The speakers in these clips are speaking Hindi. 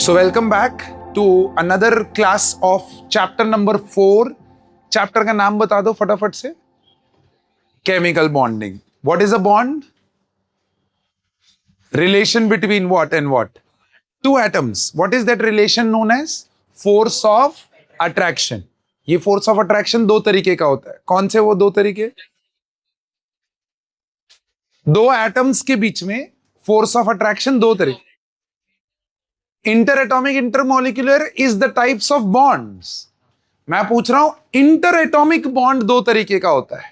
So welcome back to another class of chapter number 4. Chapter का नाम बता दो फटाफट से. Chemical bonding. What is a bond? Relation between what and what? Two atoms. What is that relation known as? Force of attraction. ये force of attraction दो तरीके का होता है. कौन से वो दो तरीके? दो एटम्स के बीच में force of attraction दो तरीके. Interatomic, intermolecular is the types of bonds. मैं पूछ रहा हूं इंटरएटॉमिक बॉन्ड दो तरीके का होता है.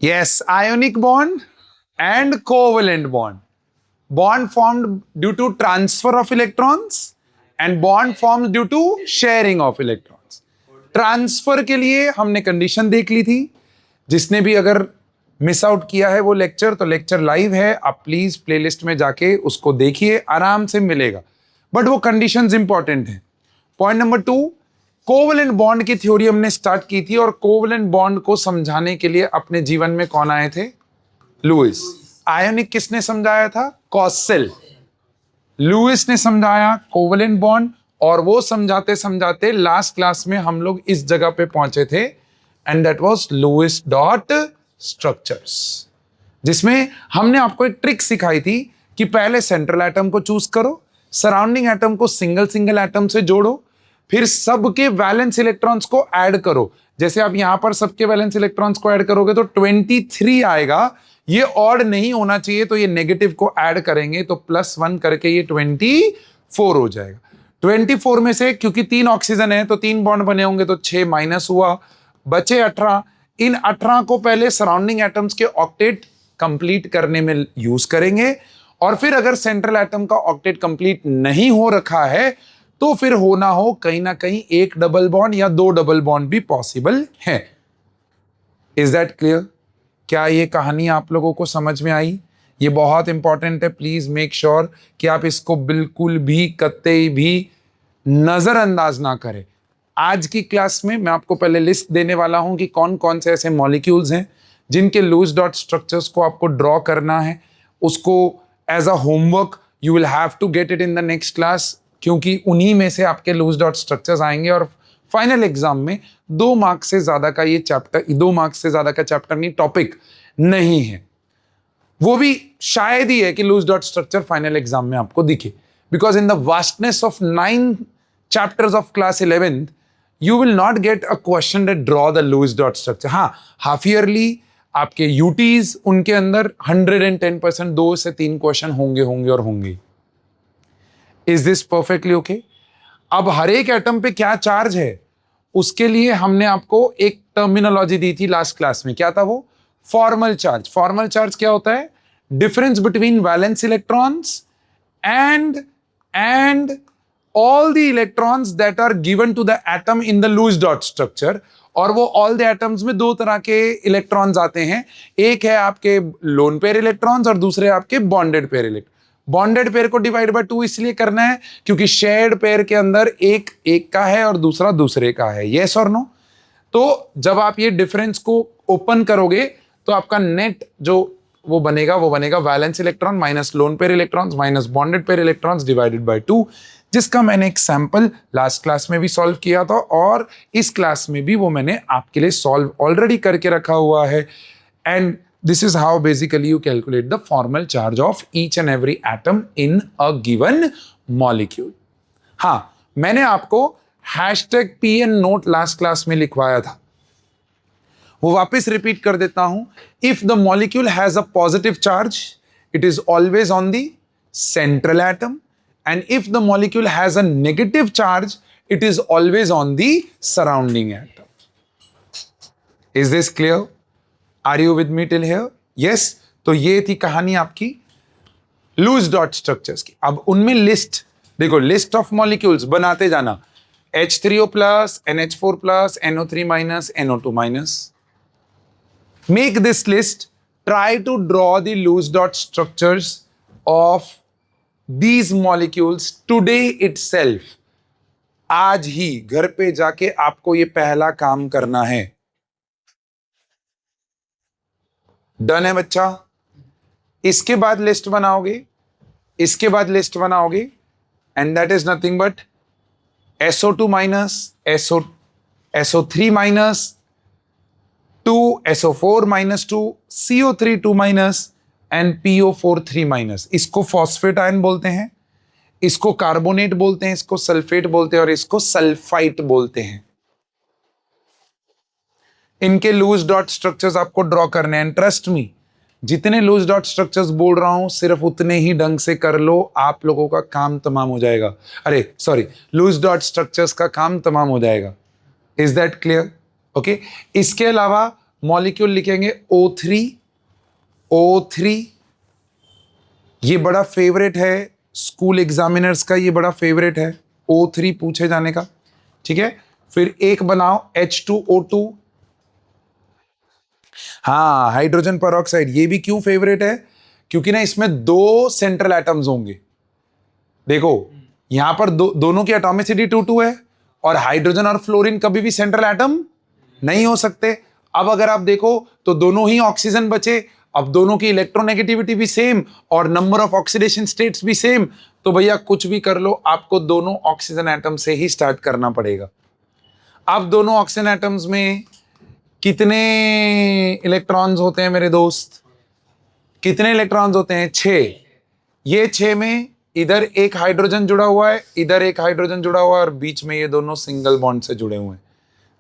Yes, ionic bond and covalent bond. Bond formed due to transfer of electrons and bond formed due to sharing of electrons. Transfer के लिए हमने कंडीशन देख ली थी. जिसने भी अगर मिस आउट किया है वो लेक्चर, तो लेक्चर लाइव है, आप प्लीज प्लेलिस्ट में जाके उसको देखिए, आराम से मिलेगा. बट वो कंडीशंस इंपॉर्टेंट है. पॉइंट नंबर 2, कोवेलेंट बॉन्ड की थ्योरी हमने स्टार्ट की थी और कोवेलेंट बॉन्ड को समझाने के लिए अपने जीवन में कौन आए थे? लुइस. आयोनिक किसने समझाया था? कॉसेल. लुइस ने समझाया कोवेलेंट बॉन्ड, और वो समझाते समझाते लास्ट क्लास में हम लोग इस जगह पे पहुंचे थे, and that was Louis dot structures, जिसमें हमने आपको एक ट्रिक सिखाई थी कि पहले सेंट्रल एटम को चूज करो, सराउंडिंग एटम को सिंगल सिंगल एटम से जोड़ो, फिर सबके वैलेंस इलेक्ट्रॉन्स को ऐड करो. जैसे आप यहां पर सबके वैलेंस इलेक्ट्रॉन्स को ऐड करोगे तो 23 आएगा. ये ऑड नहीं होना चाहिए, तो ये नेगेटिव को ऐड करेंगे तो +1 करके ये 24 हो जाएगा. 24 में से क्योंकि 3 ऑक्सीजन है तो 3 बॉन्ड बने होंगे, तो 6 माइनस हुआ, बचे 18. इन 18 को पहले सराउंडिंग एटम्स के ऑक्टेट कंप्लीट करने में यूज करेंगे, और फिर अगर सेंट्रल एटम का ऑक्टेट कंप्लीट नहीं हो रखा है तो फिर होना हो कहीं ना कहीं एक डबल बॉन्ड या 2 डबल बॉन्ड भी पॉसिबल है. Is that clear? क्या ये कहानी आप लोगों को समझ में आई? ये बहुत इंपॉर्टेंट है. प्लीज मेक श्योर कि आप इसको बिल्कुल भी कतई भी नजरअंदाज ना करें. आज की क्लास में मैं आपको पहले लिस्ट देने वाला हूं कि कौन कौन से ऐसे मॉलिक्यूल्स हैं जिनके लुईस डॉट स्ट्रक्चर्स को आपको ड्रॉ करना है. उसको as a homework you will have to get it in the next class, क्योंकि उन्हीं में से आपके लुईस डॉट स्ट्रक्चर्स आएंगे और फाइनल एग्जाम में 2 मार्क्स से ज्यादा का ये चैप्टर, 2 मार्क्स से ज्यादा का चैप्टर नहीं, टॉपिक नहीं है. वो भी शायद ही है कि Lewis dot structure final exam में आपको दिखे, because in the vastness of 9 chapters of class 11th you will not get a question that draw the Lewis dot structure. हाँ, हाफ ईयरली आपके यूटीज उनके अंदर 110% 2 से 3 क्वेश्चन होंगे और होंगे. Is this perfectly okay? अब हर एक एटम पे क्या चार्ज है उसके लिए हमने आपको एक टर्मिनोलॉजी दी थी लास्ट क्लास में. क्या था वो? Formal charge. फॉर्मल चार्ज क्या होता है? Difference between valence electrons and all the electrons that are given to the atom in the Lewis dot structure. और वो all the atoms में 2 तरह के इलेक्ट्रॉन्स आते हैं. एक है आपके लोन पेयर इलेक्ट्रॉन्स और दूसरे आपके bonded pair electron. Bonded pair को डिवाइड बाय 2 इसलिए करना है क्योंकि शेयर्ड पेयर के अंदर एक का है और दूसरा दूसरे का है. यस और नो? तो जब आप ये डिफरेंस को ओपन करोगे तो आपका नेट जो वो बनेगा valence electron minus lone pair electrons minus bonded pair electrons divided by 2, जिसका मैंने एक सैंपल लास्ट क्लास में भी सॉल्व किया था और इस क्लास में भी वो मैंने आपके लिए सॉल्व ऑलरेडी करके रखा हुआ है. And this is how basically you calculate the formal charge of each and every atom in a given molecule. हाँ, मैंने आपको #PN नोट लास्ट क्लास में लिखवाया था, वो वापस रिपीट कर देता हूं. If the molecule has a positive charge it is always on the central atom, and if the molecule has a negative charge it is always on the surrounding atom. Is this clear? Are you with me till here? Yes. तो ये थी कहानी आपकी लुईस डॉट स्ट्रक्चर्स की. अब उनमें लिस्ट देखो, लिस्ट ऑफ मॉलिक्यूल्स बनाते जाना. H3O+, NH4+, NO3-, NO2-. Make this list. Try to draw the Lewis dot structures of these molecules today itself. आज ही घर पे जाके आपको ये पहला काम करना है. डन है बच्चा? इसके बाद लिस्ट बनाओगे इसके बाद लिस्ट बनाओगे and that is nothing but SO2 minus SO3 minus 2 SO4 minus 2 CO3 2 minus and PO4 3 minus. इसको फॉस्फेट आयन बोलते हैं, इसको कार्बोनेट बोलते हैं, इसको सल्फेट बोलते हैं और इसको सल्फाइट बोलते हैं। इनके लूज डॉट स्ट्रक्चर्स आपको ड्रॉ करने हैं। ट्रस्ट मी, जितने लूज डॉट स्ट्रक्चर्स बोल रहा हूं सिर्फ उतने ही ढंग से कर लो, आप लोगों का काम तमाम हो जाएगा। अरे सॉरी, लूज डॉट स्ट्रक्चर्स का काम तमाम हो जाएगा। Is that clear? ओके। इसके अलावा मॉलिक्यूल लिखेंगे O3 ये बड़ा फेवरेट है स्कूल एग्जामिनर्स का, ये बड़ा फेवरेट है O3 पूछे जाने का। ठीक है, फिर एक बनाओ H2O2। हाँ, हाइड्रोजन पेरोक्साइड, ये भी क्यों फेवरेट है? क्योंकि ना इसमें 2 सेंट्रल एटम्स होंगे। देखो यहां पर दोनों की एटॉमिसिटी 2 है और हाइड्रोजन और फ्लोरीन कभी भी सेंट्रल एटम नहीं हो सकते। अब अगर आप देखो तो दोनों ही ऑक्सीजन बचे, अब दोनों की इलेक्ट्रोनेगेटिविटी भी सेम और नंबर ऑफ ऑक्सीडेशन स्टेट्स भी सेम, तो भैया कुछ भी कर लो, आपको दोनों ऑक्सीजन एटम से ही स्टार्ट करना पड़ेगा। अब दोनों ऑक्सीजन एटम्स में कितने इलेक्ट्रॉन्स होते हैं मेरे दोस्त? कितने इलेक्ट्रॉन्स होते हैं? 6। ये 6 में इधर एक हाइड्रोजन जुड़ा हुआ है, इधर एक हाइड्रोजन जुड़ा हुआ है और बीच में ये दोनों सिंगल बॉन्ड से जुड़े हुए हैं।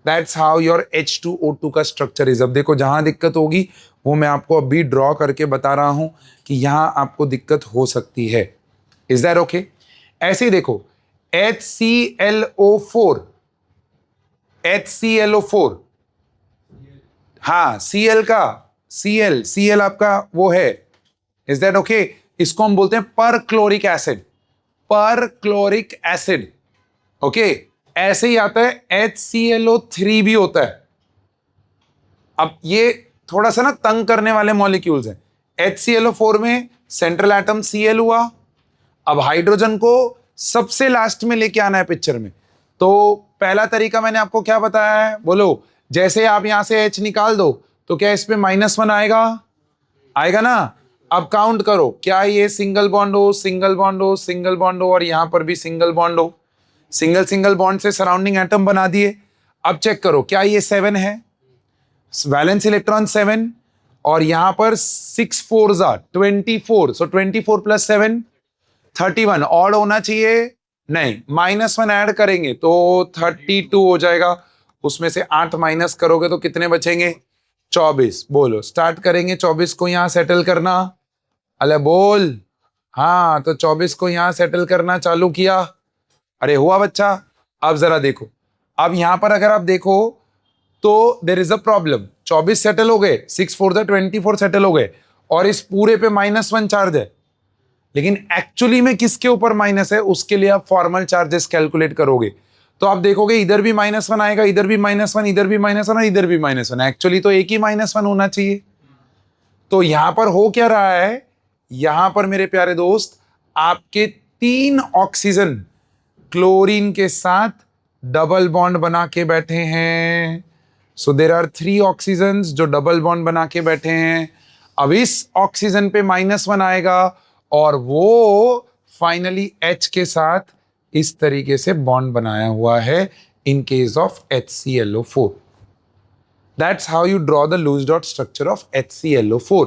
दैट्स हाउ योर H2O2 का स्ट्रक्चर इज। अब देखो जहां दिक्कत होगी वो मैं आपको अभी ड्रॉ करके बता रहा हूं कि यहां आपको दिक्कत हो सकती है। Is that okay? ऐसे ही देखो HClO4 हाँ, Cl आपका वो है। Is that okay? इसको हम बोलते हैं परक्लोरिक एसिड। ओके, ऐसे ही आता है HClO3 भी होता है। अब ये थोड़ा सा ना तंग करने वाले मॉलिक्यूल्स हैं। HClO4 में सेंट्रल एटम Cl हुआ, अब हाइड्रोजन को सबसे लास्ट में लेके आना है पिक्चर में। तो पहला तरीका मैंने आपको क्या बताया है, बोलो? जैसे आप यहां से H निकाल दो तो क्या इस पे -1 आएगा ना? अब काउंट करो, क्या ये सिंगल बॉन्ड हो और यहां पर भी सिंगल बॉन्ड हो। सिंगल बॉन्ड से सराउंडिंग एटम बना दिए। अब चेक करो, क्या ये 7 है? वैलेंस इलेक्ट्रॉन 7 और यहां पर 6 4s 24, सो 24 + 7 31। ऑड होना चाहिए, नहीं, -1 ऐड करेंगे तो 32 हो जाएगा। उसमें से 8 माइनस करोगे तो कितने बचेंगे? 24। बोलो, स्टार्ट करेंगे 24 को यहां सेटल करना। अले बोल, हाँ, तो 24 को यहां सेटल करना चालू किया। अरे हुआ बच्चा? अब जरा देखो, अब यहां पर अगर आप देखो तो there is a problem. 24 settle हो गए, 6 4 24 सेटल हो गए और इस पूरे पे -1 चार्ज है। लेकिन एक्चुअली में किसके ऊपर माइनस है, उसके लिए आप फॉर्मल चार्जेस कैलकुलेट करोगे तो आप देखोगे इधर भी -1 आएगा, इधर भी -1, इधर भी -1, इधर भी -1। एक्चुअली तो एक ही -1 होना चाहिए। तो यहां पर हो क्या रहा है, यहां पर मेरे प्यारे दोस्त आपके 3 ऑक्सीजन क्लोरीन के साथ डबल बॉन्ड बना के बैठे हैं। सो देयर आर 3 ऑक्सीजन्स जो डबल बॉन्ड बना के बैठे हैं। अब इस ऑक्सीजन पे -1 आएगा और वो फाइनली H के साथ इस तरीके से बॉन्ड बनाया हुआ है in case of HClO4। That's how you draw the Lewis dot structure of HClO4।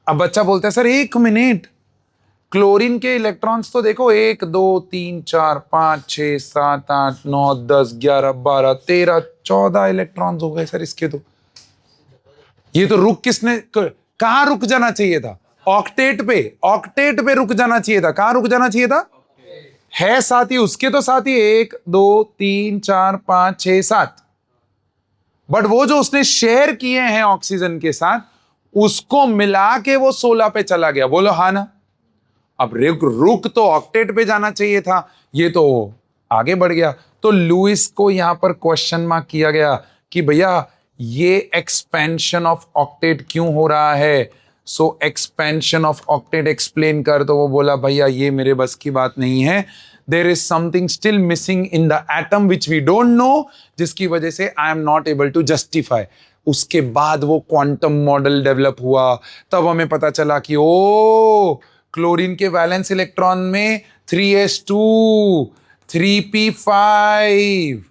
अब बच्चा बोलता है सर 1 मिनट, क्लोरीन के इलेक्ट्रॉन्स तो देखो 1 2 3 4 5 6 7 8 9 10 11 12 13 14 इलेक्ट्रॉन्स हो गए सर इसके। तो ये तो रुक किसने, कहां रुक जाना चाहिए था? ऑक्टेट पे रुक जाना चाहिए था। कहां रुक जाना चाहिए था? है साथी, उसके तो साथी 1 2 3 4 5 6 7, बट वो जो उसने शेयर किए हैं ऑक्सीजन के साथ उसको मिला के वो 16 पे चला गया। बोलो हाँ ना? अब रुक तो ऑक्टेट पे जाना चाहिए था, ये तो आगे बढ़ गया। तो लुईस को यहां पर क्वेश्चन मार्क किया गया कि भैया ये एक्सपेंशन ऑफ ऑक्टेट क्यों हो रहा है। सो एक्सपेंशन ऑफ ऑक्टेट एक्सप्लेन कर। तो वो बोला भैया ये मेरे बस की बात नहीं है, there is something still missing in the atom which we don't know, जिसकी वजह से I am not able to justify. उसके बाद वो क्वांटम मॉडल डेवलप हुआ, तब हमें पता चला कि ओ क्लोरीन के वैलेंस इलेक्ट्रॉन में 3s2 3p5,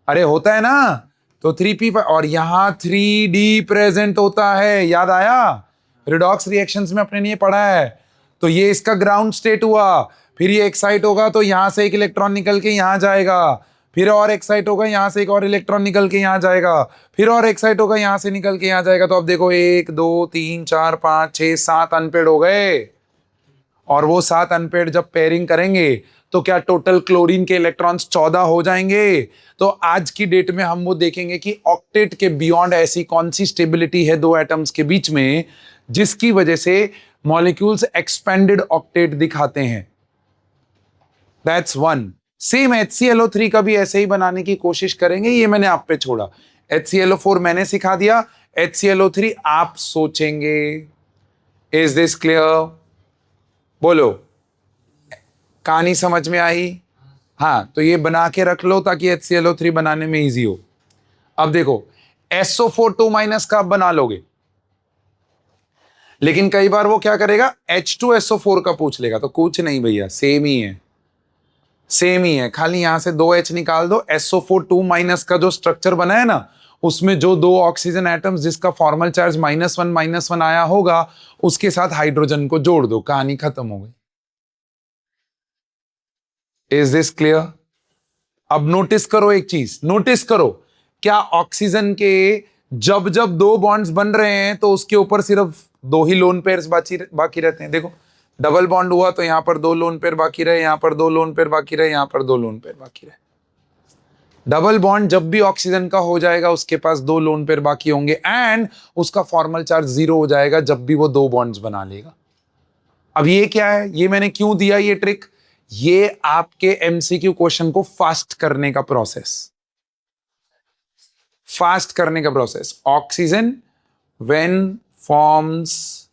अरे होता है ना, तो 3p5 और यहां 3d प्रेजेंट होता है, याद आया, रिडॉक्स रिएक्शंस में अपने ने ये पढ़ा है। तो ये इसका ग्राउंड स्टेट हुआ, फिर ये एक्साइट होगा तो यहां से एक इलेक्ट्रॉन निकल के यहां जाएगा, फिर और एक्साइट होगा यहां से एक और इलेक्ट्रॉन निकल के यहां जाएगा, फिर और एक्साइट होगा यहां से निकल के यहां जाएगा। तो अब देखो 1 2 3 4 5 6 7 अनपेड हो गए, और वो 7 अनपेड जब पेयरिंग करेंगे तो क्या टोटल क्लोरीन के इलेक्ट्रॉन्स 14 हो जाएंगे। तो आज की डेट में हम वो देखेंगे कि ऑक्टेट के बियॉन्ड ऐसी कौन सी स्टेबिलिटी है दो एटम्स के बीच में जिसकी वजह से मॉलिक्यूल्स एक्सपेंडेड ऑक्टेट दिखाते हैं। That's one. सेम HClO3 का भी ऐसे ही बनाने की कोशिश करेंगे, ये मैंने आप पे छोड़ा। HClO4 मैंने सिखा दिया, HClO3 आप सोचेंगे। Is this clear? बोलो, कहानी समझ में आई? हाँ, तो ये बना के रख लो ताकि HClO3 बनाने में इजी हो। अब देखो SO4 2- का आप बना लोगे, लेकिन कई बार वो क्या करेगा, H2SO4 का पूछ लेगा। तो कुछ नहीं भैया, सेम ही है, सेम ही है, खाली यहां से 2H निकाल दो। SO4 2- का जो स्ट्रक्चर बना है ना, उसमें जो दो ऑक्सीजन एटम्स जिसका फॉर्मल चार्ज -1 आया होगा उसके साथ हाइड्रोजन को जोड़ दो, कहानी खत्म हो गई। Is this clear? अब नोटिस करो एक चीज, नोटिस करो, क्या ऑक्सीजन के जब जब दो बॉन्ड्स बन रहे हैं तो उसके ऊपर सिर्फ दो ही लोन पेयर्स बाकी रहते हैं। देखो डबल बॉन्ड हुआ तो यहां पर दो लोन पेयर बाकी रहे, यहां पर दो लोन पेयर बाकी रहे, यहां पर दो लोन पेयर बाकी रहे। डबल बॉन्ड जब भी ऑक्सीजन का हो जाएगा उसके पास दो लोन पेयर बाकी होंगे एंड उसका फॉर्मल चार्ज 0 हो जाएगा जब भी वो दो बॉन्ड्स बना लेगा। अब ये क्या है, ये मैंने क्यों दिया ये ट्रिक, ये आपके एमसीक्यू क्वेश्चन को फास्ट करने का प्रोसेस, फास्ट करने का process. Oxygen when forms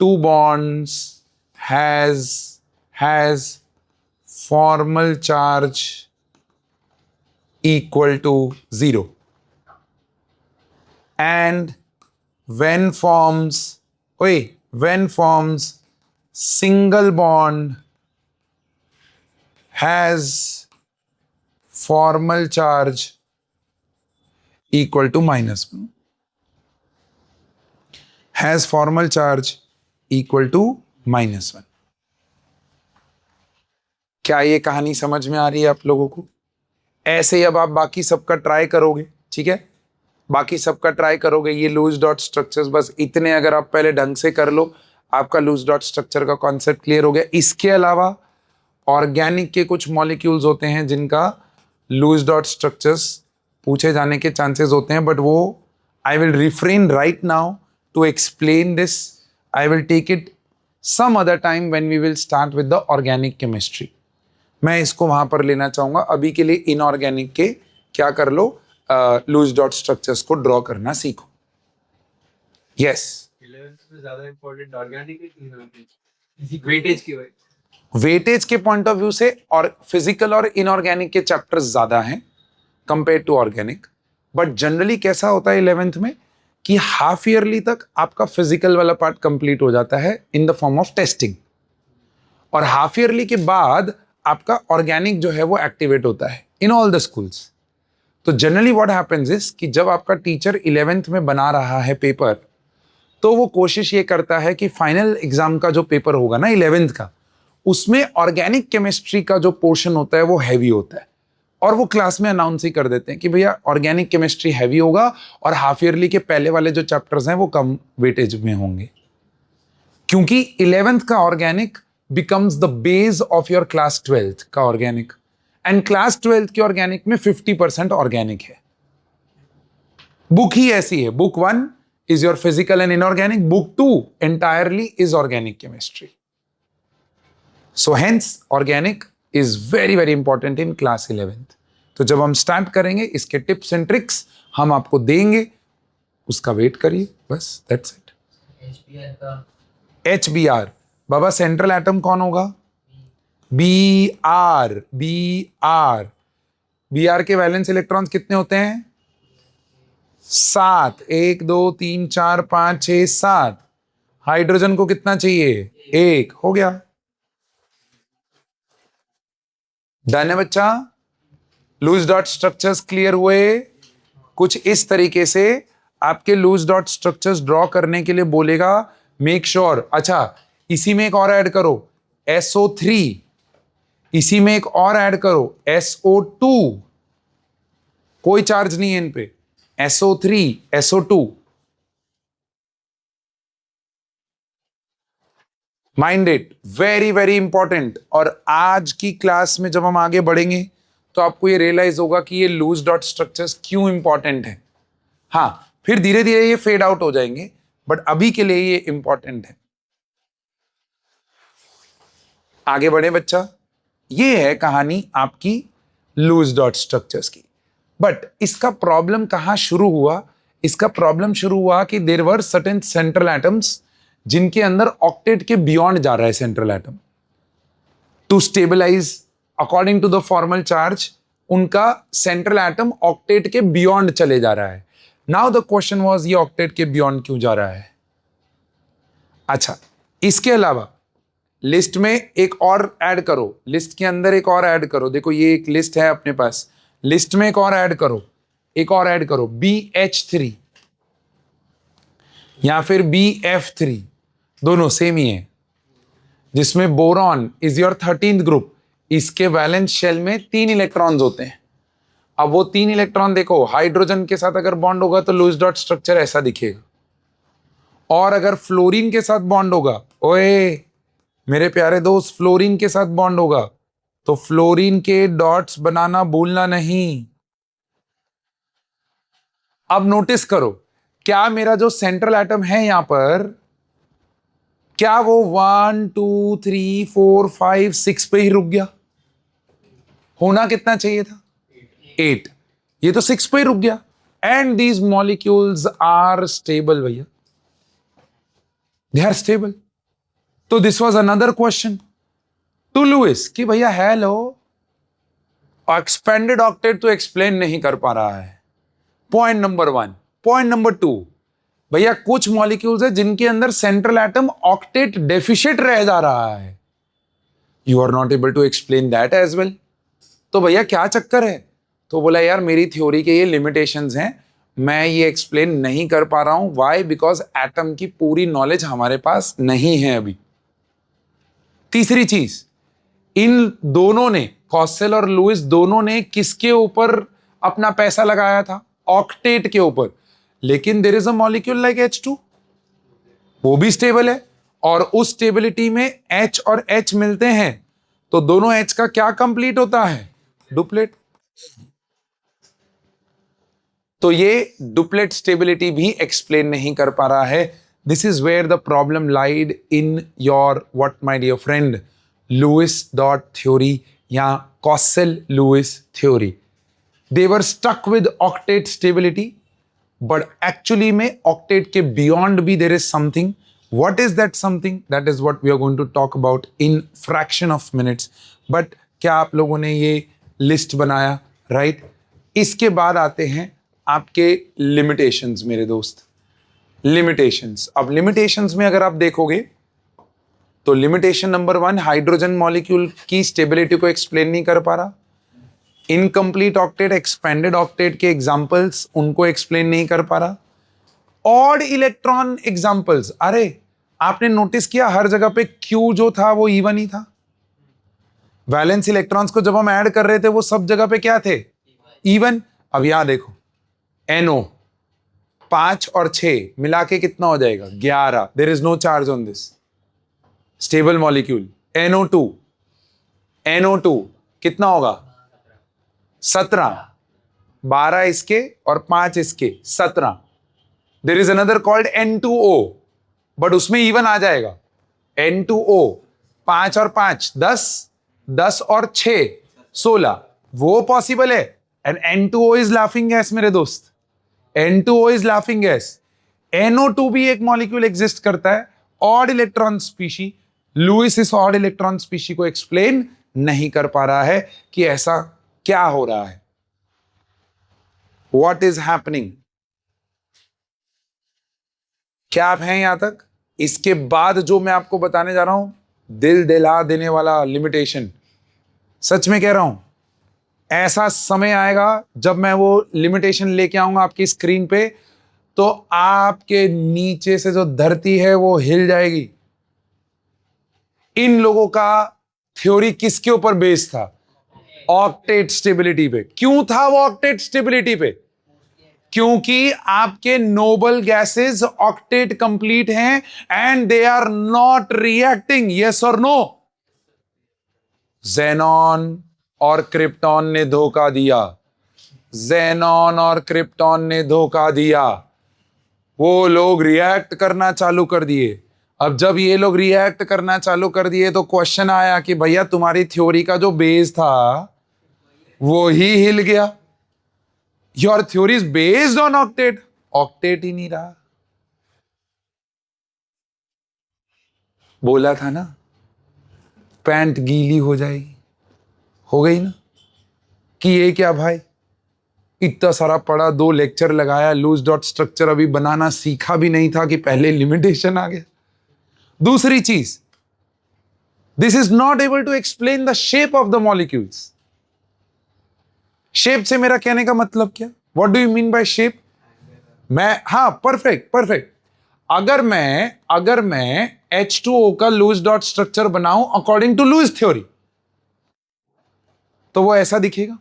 two bonds has formal charge equal to 0 and when forms single bond has formal charge equal to -1, has formal charge equal to -1। क्या ये कहानी समझ में आ रही है आप लोगों को? ऐसे ही अब आप बाकी सबका ट्राई करोगे, ठीक है, बाकी सबका ट्राई करोगे। ये लूज डॉट स्ट्रक्चर्स बस इतने अगर आप पहले ढंग से कर लो, आपका लूज डॉट स्ट्रक्चर का कॉन्सेप्ट क्लियर हो गया। इसके अलावा ऑर्गेनिक के कुछ मॉलिक्यूल्स होते हैं जिनका लूज डॉट स्ट्रक्चर्स पूछे जाने के चांसेस होते हैं, बट वो I will refrain right now to explain this. I will take it some other time when we will start with the organic chemistry. मैं इसको वहां पर लेना चाहूंगा। अभी के लिए इनऑर्गेनिक के क्या कर लो, लूज डॉट स्ट्रक्चर्स को ड्रॉ करना सीखो। यस, 11th में ज्यादा इंपॉर्टेंट ऑर्गेनिक है कि इनऑर्गेनिक, वेटेज की वजह, वेटेज के पॉइंट ऑफ व्यू से और फिजिकल और इनऑर्गेनिक के चैप्टर्स ज्यादा हैं compare to organic. But generally कैसा होता है 11th में कि हाफ ईयरली तक आपका फिजिकल वाला पार्ट कंप्लीट हो जाता है in the form of testing, और हाफ ईयरली के बाद आपका ऑर्गेनिक जो है वो एक्टिवेट होता है इन ऑल द स्कूल्स। तो जनरली व्हाट हैपेंस इज कि जब आपका टीचर 11th में बना रहा है पेपर, तो वो कोशिश ये करता है कि फाइनल एग्जाम का जो पेपर होगा ना 11th का, उसमें ऑर्गेनिक केमिस्ट्री का जो पोर्शन होता है वो हैवी होता है, और वो क्लास में अनाउंस ही कर देते हैं कि भैया ऑर्गेनिक केमिस्ट्री हैवी होगा और हाफ ईयरली के पहले वाले जो चैप्टर्स हैं वो कम वेटेज में होंगे, क्योंकि 11th का organic becomes the base of your class 12th का ऑर्गेनिक, एंड क्लास 12th के ऑर्गेनिक में 50% ऑर्गेनिक है। बुक ही ऐसी है, book 1 is your physical and inorganic, book 2 entirely is organic chemistry. So hence organic is very very important in class 11th। तो जब हम स्टार्ट करेंगे इसके टिप्स एंड ट्रिक्स हम आपको देंगे, उसका वेट करिए, बस that's it. HBr Baba central atom कौन होगा? Br। Br के वैलेंस इलेक्ट्रॉन्स कितने होते हैं? 7। 1 2 3 4 5 6 7। हाइड्रोजन को कितना चाहिए? 1। हो गया। डन है बच्चा? लूज डॉट स्ट्रक्चर्स क्लियर हुए? कुछ इस तरीके से आपके लूज डॉट स्ट्रक्चर्स ड्रॉ करने के लिए बोलेगा। Make sure. अच्छा, इसी में एक और ऐड करो, SO3। इसी में एक और ऐड करो, SO2। कोई चार्ज नहीं है इन पे। SO3, SO2। Mind it, very very important. और आज की क्लास में जब हम आगे बढ़ेंगे तो आपको ये रियलाइज होगा कि ये लूज डॉट स्ट्रक्चर्स क्यों इंपॉर्टेंट है। हाँ, फिर धीरे धीरे ये फेड आउट हो जाएंगे, बट अभी के लिए ये इंपॉर्टेंट है। आगे बढ़े बच्चा। ये है कहानी आपकी लूज डॉट स्ट्रक्चर्स की। बट इसका प्रॉब्लम कहां शुरू हुआ? इसका प्रॉब्लम शुरू हुआ कि there were certain central atoms जिनके अंदर ऑक्टेट के बियॉन्ड जा रहा है central atom to stabilize according to the formal charge. उनका सेंट्रल एटम ऑक्टेट के बियॉन्ड चले जा रहा है। नाउ द क्वेश्चन वाज, ये ऑक्टेट के बियॉन्ड क्यों जा रहा है? अच्छा, इसके अलावा लिस्ट में एक और ऐड करो, लिस्ट के अंदर एक और ऐड करो। देखो ये एक लिस्ट है अपने पास, लिस्ट में एक और ऐड करो, एक और ऐड करो, BH3 या फिर BF3, दोनों सेम ही है, जिसमें boron is your 13th group. इसके वैलेंस शेल में 3 इलेक्ट्रॉन्स होते हैं। अब वो 3 इलेक्ट्रॉन देखो, हाइड्रोजन के साथ अगर बॉन्ड होगा तो लूज डॉट स्ट्रक्चर ऐसा दिखेगा, और अगर फ्लोरीन के साथ बॉन्ड होगा, ओए मेरे प्यारे दोस्त, फ्लोरीन के साथ बॉन्ड होगा तो फ्लोरीन के डॉट्स बनाना भूलना नहीं। अब नोटिस करो, क्या मेरा जो सेंट्रल एटम है यहां पर, क्या वो 1 2 3 4 5 6 पे ही रुक गया? होना कितना चाहिए था? 8। ये तो 6 पे ही रुक गया। And these molecules are stable भैया, दे आर स्टेबल। तो this was another question to Lewis कि भैया हेलो, एक्सपेंडेड ऑक्टेट तो एक्सप्लेन नहीं कर पा रहा है। Point number 1। पॉइंट नंबर 2, भैया कुछ मॉलिक्यूल्स है जिनके अंदर सेंट्रल एटम ऑक्टेट डेफिशिएट रह जा रहा है। You are not able to explain that as well. तो भैया क्या चक्कर है? तो बोला यार मेरी थ्योरी के ये लिमिटेशंस हैं, मैं ये एक्सप्लेन नहीं कर पा रहा हूं। व्हाई? बिकॉज एटम की पूरी नॉलेज हमारे पास नहीं है अभी। तीसरी चीज, इन दोनों ने, कॉसेल और लुइस दोनों ने किसके ऊपर अपना पैसा लगाया था? ऑक्टेट के ऊपर। लेकिन there is a molecule like H2, वो भी स्टेबल है, और उस स्टेबिलिटी में H और H मिलते हैं तो दोनों H का क्या कंप्लीट होता है? डुप्लेट। तो ये डुप्लेट स्टेबिलिटी भी एक्सप्लेन नहीं कर पा रहा है। This is where the problem lied in your what my dear friend, Lewis dot theory या Kossel Lewis theory. They were stuck with octet stability, but actually में ऑक्टेट के बियॉन्ड भी there is something. What is that something? That is what we are going to talk about in fraction of minutes. But क्या आप लोगों ने ये लिस्ट बनाया? राइट इसके बाद आते हैं आपके लिमिटेशंस मेरे दोस्त। लिमिटेशंस, अब लिमिटेशंस में अगर आप देखोगे तो लिमिटेशन नंबर 1, हाइड्रोजन मॉलिक्यूल की स्टेबिलिटी को एक्सप्लेन नहीं कर पा रहा। इनकम्प्लीट ऑक्टेट, एक्सपेंडेड ऑक्टेट के एग्जांपल्स, उनको एक्सप्लेन नहीं कर पा रहा। ऑड इलेक्ट्रॉन एग्जांपल्स, अरे आपने नोटिस किया हर जगह पे Q जो था वो इवन ही था। वैलेंस इलेक्ट्रॉन्स को जब हम ऐड कर रहे थे वो सब जगह पे क्या थे? इवन। अब यहां देखो NO 5 और 6 मिला के कितना हो जाएगा? 11। There is no charge on this stable molecule. NO2 कितना होगा? 17। 12 इसके और 5 इसके, 17। There is another called N2O, but उसमें इवन आ जाएगा। N2O 5 और 5 10, 10 और 6 16, वो पॉसिबल है। And N2O is laughing gas मेरे दोस्त, N2O is laughing gas. NO2 भी एक मॉलिक्यूल एग्जिस्ट करता है, ऑड इलेक्ट्रॉन स्पीशी। लुइस इस ऑड इलेक्ट्रॉन स्पीशी को एक्सप्लेन नहीं कर पा रहा है कि ऐसा क्या हो रहा है, व्हाट इज हैपनिंग। क्या आप हैं यहां तक? इसके बाद जो मैं आपको बताने जा रहा हूं, दिल दिला देने वाला लिमिटेशन, सच में कह रहा हूं, ऐसा समय आएगा जब मैं वो लिमिटेशन लेके आऊंगा आपकी स्क्रीन पे, तो आपके नीचे से जो धरती है वो हिल जाएगी। इन लोगों का थ्योरी किसके ऊपर बेस्ड था? ऑक्टेट स्टेबिलिटी पे। क्यों था वो ऑक्टेट स्टेबिलिटी पे? क्योंकि आपके नोबल गैसेस ऑक्टेट कंप्लीट हैं and they are not reacting, yes और नो? ज़ेनॉन और क्रिप्टॉन ने धोखा दिया, ज़ेनॉन और क्रिप्टॉन ने धोखा दिया। वो लोग रिएक्ट करना चालू कर दिए। अब जब ये लोग रिएक्ट करना चालू कर दिए तो क्वेश्चन आया कि भैया तुम्हारी थ्योरी का जो बेस था वो ही हिल गया। Your theory is based on octet, octet ही नहीं रहा। बोला था ना पैंट गीली हो जाएगी, हो गई ना? कि ये क्या भाई, इतना सारा पढ़ा, 2 लेक्चर लगाया, लूज डॉट स्ट्रक्चर अभी बनाना सीखा भी नहीं था कि पहले लिमिटेशन आ गया। दूसरी चीज, this is not able to explain the shape of the molecules. Shape से मेरा कहने का मतलब क्या? What do you mean by shape? हाँ, परफेक्ट परफेक्ट। अगर मैं H2O का लूज डॉट स्ट्रक्चर बनाऊं अकॉर्डिंग टू लुईस थ्योरी, तो वो ऐसा दिखेगा।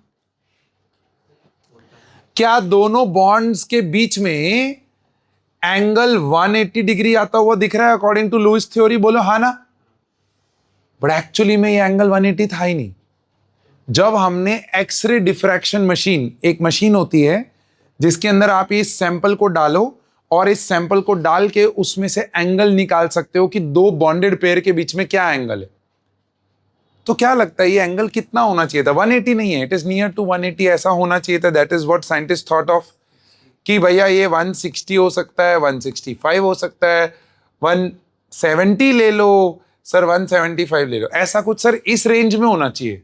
क्या दोनों बॉन्ड्स के बीच में एंगल 180 डिग्री आता हुआ दिख रहा है अकॉर्डिंग टू लुईस थ्योरी? बोलो हाँ ना? बट एक्चुअली में ये एंगल 180 था ही नहीं। जब हमने एक्सरे डिफ्रैक्शन मशीन, एक मशीन होती है जिसके अंदर आप इस सैंपल को डालो और इस सैंपल को डाल के उसमें से एंगल निकाल सकते हो कि 2 बॉन्डेड पेयर के बीच में क्या एंगल है। तो क्या लगता है ये एंगल कितना होना चाहिए था? 180 नहीं है, इट इज नियर टू 180 ऐसा होना चाहिए था। That is what scientist thought of कि भैया ये 160 हो सकता है, 165 हो सकता है, 170 ले लो सर, 175 ले लो, ऐसा कुछ सर इस रेंज में होना चाहिए।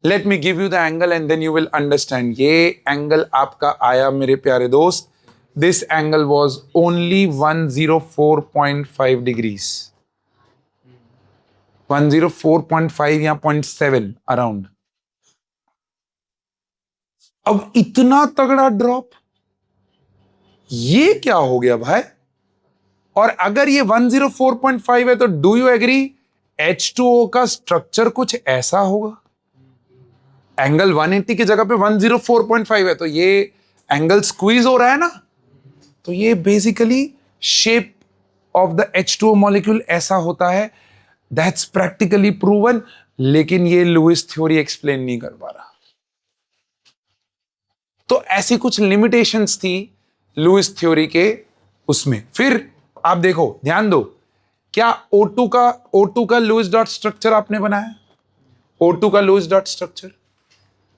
Let me give you the angle and then you will understand. ये एंगल आपका आया मेरे प्यारे दोस्त, this angle was only 104.5 degrees, 104.5 या 0.7 अराउंड। अब इतना तगड़ा ड्रॉप, ये क्या हो गया भाई? और अगर ये 104.5 है तो डू यू एग्री H2O का स्ट्रक्चर कुछ ऐसा होगा? एंगल 180 की जगह पे 104.5 है तो ये एंगल स्क्वीज हो रहा है ना। तो ये basically shape of the H2O molecule ऐसा होता है। दैट्स प्रैक्टिकली प्रूवन, लेकिन ये लुईस थ्योरी एक्सप्लेन नहीं कर पा रहा। तो ऐसी कुछ लिमिटेशंस थी लुईस थ्योरी के उसमें। फिर आप देखो, ध्यान दो, क्या O2 का लुईस डॉट स्ट्रक्चर आपने बनाया? O2 का लुईस डॉट स्ट्रक्चर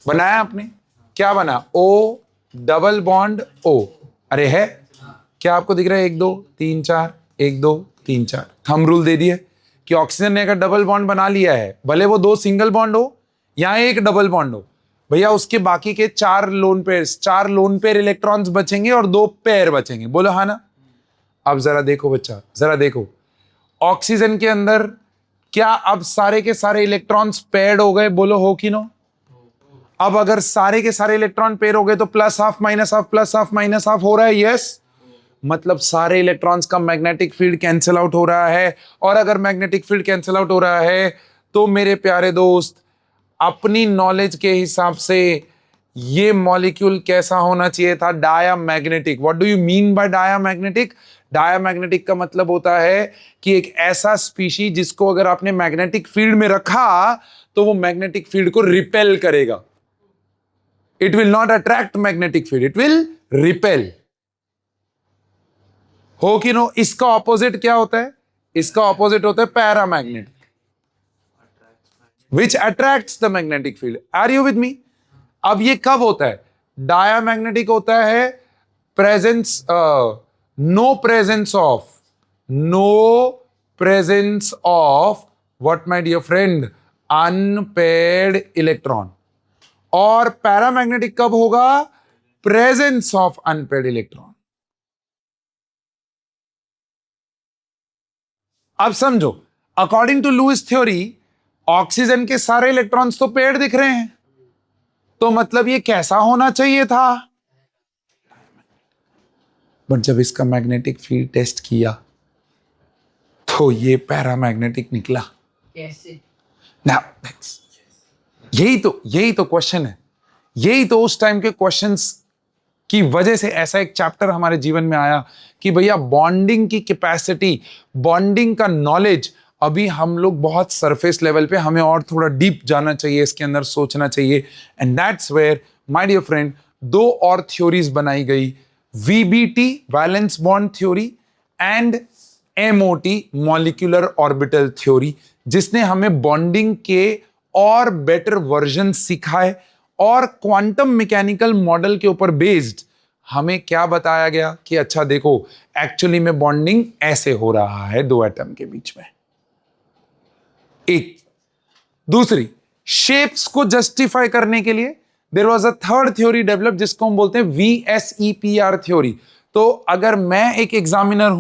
बनाया आपने? क्या बना? O double bond O। अरे है क्या? आपको दिख रहा है 1 2 3 4, 1 2 3 4, थंब रूल दे दिया कि ऑक्सीजन ने अगर डबल बॉन्ड बना लिया है, भले वो 2 सिंगल बॉन्ड हो या 1 डबल बॉन्ड हो, भैया उसके बाकी के 4 लोन पेयर इलेक्ट्रॉन्स बचेंगे और 2 पेयर बचेंगे। बोलो हाँ ना? अब जरा देखो बच्चा, जरा देखो, ऑक्सीजन के अंदर क्या अब सारे के सारे इलेक्ट्रॉन्स पेयर्ड हो गए? बोलो हो कि नो? अब अगर सारे के सारे इलेक्ट्रॉन पेयर हो गए तो plus half minus half, plus half minus half हो रहा है। यस, मतलब सारे इलेक्ट्रॉन्स का मैग्नेटिक फील्ड कैंसिल आउट हो रहा है। और अगर मैग्नेटिक फील्ड कैंसिल आउट हो रहा है तो मेरे प्यारे दोस्त, अपनी नॉलेज के हिसाब से ये मॉलिक्यूल कैसा होना चाहिए था? Diamagnetic. What do you mean bye diamagnetic? Diamagnetic का मतलब होता है कि एक ऐसा स्पीशी जिसको अगर आपने मैग्नेटिक फील्ड में रखा तो वो मैग्नेटिक फील्ड को रिपेल करेगा। It will not attract magnetic field, it will repel. हो कि नो? इसका ऑपोजिट क्या होता है? इसका ऑपोजिट होता है paramagnetic, which attracts the magnetic field. Are you with me? अब ये कब होता है? डायामैग्नेटिक होता है presence, no presence of what my dear friend? Unpaired electron. और पैरामैग्नेटिक कब होगा? Presence of unpaired electron. अब समझो, according to Lewis theory oxygen के सारे इलेक्ट्रॉन्स तो पेयर दिख रहे हैं, तो मतलब ये कैसा होना चाहिए था? बट जब इसका मैग्नेटिक फील्ड टेस्ट किया तो ये पैरामैग्नेटिक निकला। कैसे? Now, यही तो क्वेश्चन है, यही तो उस टाइम के क्वेश्चंस की वजह से ऐसा एक चैप्टर हमारे जीवन में आया कि भैया बॉन्डिंग की कैपेसिटी, बॉन्डिंग का नॉलेज अभी हम लोग बहुत सरफेस लेवल पे, हमें और थोड़ा डीप जाना चाहिए, इसके अंदर सोचना चाहिए। And that's where my dear friend दो और थ्योरीज बनाई गई, VBT valence bond theory and MOT molecular orbital theory, जिसने हमें बॉन्डिंग के और बेटर वर्जन सिखाए और क्वांटम मैकेनिकल मॉडल के ऊपर बेस्ड हमें क्या बताया गया कि अच्छा देखो एक्चुअली में बॉन्डिंग ऐसे हो रहा है दो एटम के बीच में। एक दूसरी शेप्स को जस्टिफाई करने के लिए there was a third theory develop जिसको हम बोलते हैं VSEPR थ्योरी। तो अगर मैं एक एग्जामिनर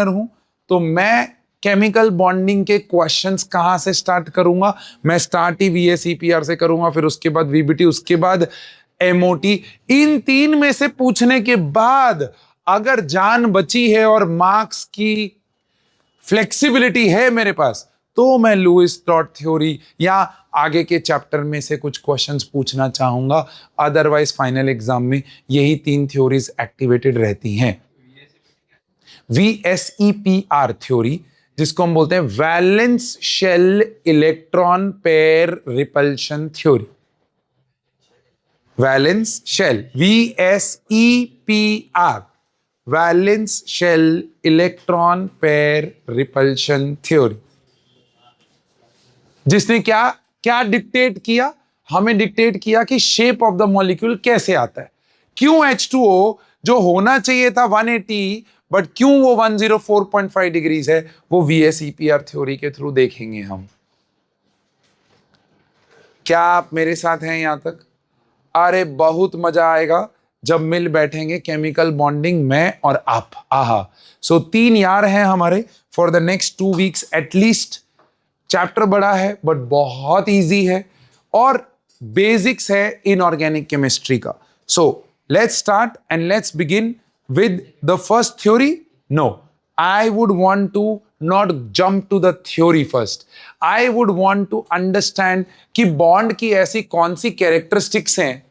हूं तो मैं केमिकल बॉन्डिंग के क्वेश्चंस कहां से स्टार्ट करूंगा? मैं स्टार्ट ही VSEPR से करूंगा, फिर उसके बाद VBT, उसके बाद MOT। इन तीन में से पूछने के बाद अगर जान बची है और मार्क्स की फ्लेक्सिबिलिटी है मेरे पास, तो मैं लुईस डॉट थ्योरी या आगे के चैप्टर में से कुछ क्वेश्चंस पूछना चाहूंगा। अदरवाइज फाइनल एग्जाम में यही तीन थ्योरीज एक्टिवेटेड रहती हैं। VSEPR थ्योरी, जिसको हम बोलते हैं valence shell electron pair repulsion theory. Valence shell, VSEPR, valence shell electron pair repulsion theory, जिसने क्या क्या डिक्टेट किया? हमें डिक्टेट किया कि शेप ऑफ द मॉलिक्यूल कैसे आता है, क्यों H2O जो होना चाहिए था 180 बट क्यों वो 104.5 डिग्रीज है, वो VSEPR थ्योरी के थ्रू देखेंगे हम। क्या आप मेरे साथ हैं यहां तक? अरे बहुत मजा आएगा जब मिल बैठेंगे केमिकल बॉन्डिंग में और आप। आहा, सो 3 यार हैं हमारे for the next 2 weeks at least. Chapter बड़ा है बट बहुत इजी है और बेसिक्स है इनऑर्गेनिक केमिस्ट्री का। So let's start and let's begin with the first theory. No, I would want to not jump to the theory first. I would want to understand कि बॉन्ड की ऐसी कौन सी कैरेक्टरिस्टिक्स हैं,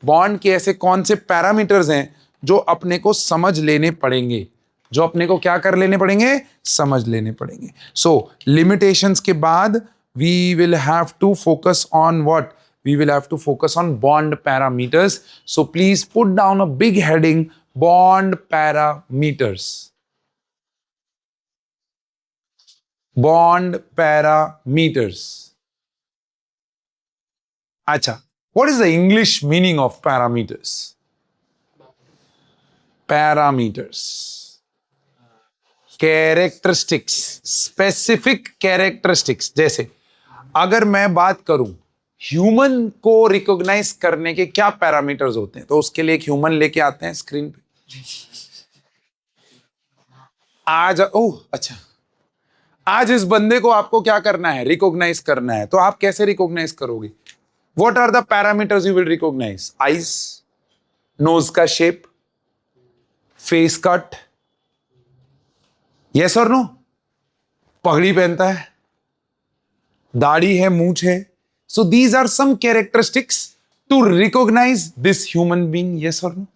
बॉन्ड के ऐसे कौन से पैरामीटर्स हैं जो अपने को समझ लेने पड़ेंगे, जो अपने को क्या कर लेने पड़ेंगे? समझ लेने पड़ेंगे। सो लिमिटेशंस के बाद we will have to focus on what? We will have to focus on bond parameters. So please put down a big heading, bond parameters. Bond parameters. अच्छा, what is the English meaning of parameters? Parameters, characteristics, specific characteristics। जैसे अगर मैं बात करूं ह्यूमन को रिकॉग्नाइज करने के क्या पैरामीटर्स होते हैं, तो उसके लिए एक ह्यूमन लेके आते हैं स्क्रीन पे। आज ओह अच्छा, आज इस बंदे को आपको क्या करना है? रिकॉग्नाइज करना है। तो आप कैसे रिकॉग्नाइज करोगे? What are the parameters you will recognize? Eyes, nose का shape, face cut, yes or no? पगड़ी पहनता है, दाढ़ी है, मूंछ है। So these are some characteristics to recognize this human being, yes or no?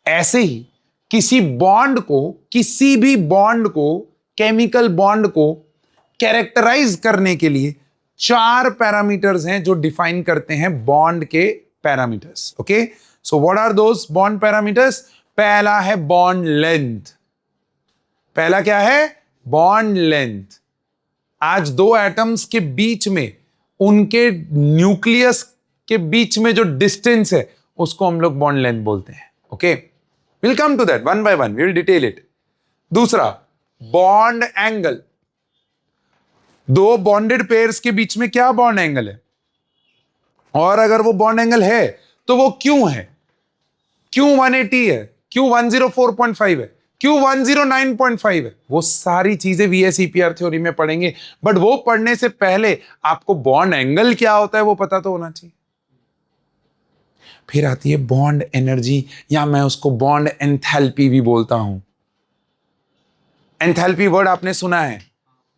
ऐसे ही किसी बॉन्ड को, किसी भी बॉन्ड को, केमिकल बॉन्ड को कैरेक्टराइज करने के लिए 4 पैरामीटर्स हैं जो डिफाइन करते हैं बॉन्ड के parameters. Okay, so what are those bond parameters? पहला है बॉन्ड लेंथ। पहला क्या है? Bond length. आज दो एटम्स के बीच में, उनके न्यूक्लियस के बीच में जो डिस्टेंस है उसको हम लोग बॉन्ड लेंथ बोलते हैं। Okay, will come to that one by one, will detail it. दूसरा बॉन्ड एंगल। दो बॉन्डेड पेयर्स के बीच में क्या बॉन्ड एंगल है, और अगर वो बॉन्ड एंगल है तो वो क्यों है? क्यों 180 है? क्यों 104.5 है? Q 109.5 है। वो सारी चीजें VSEPR थ्योरी में पढ़ेंगे, बट वो पढ़ने से पहले आपको बॉन्ड एंगल क्या होता है वो पता तो होना चाहिए। फिर आती है बॉन्ड एनर्जी, या मैं उसको बॉन्ड एंथैल्पी भी बोलता हूं। एंथैल्पी वर्ड आपने सुना है,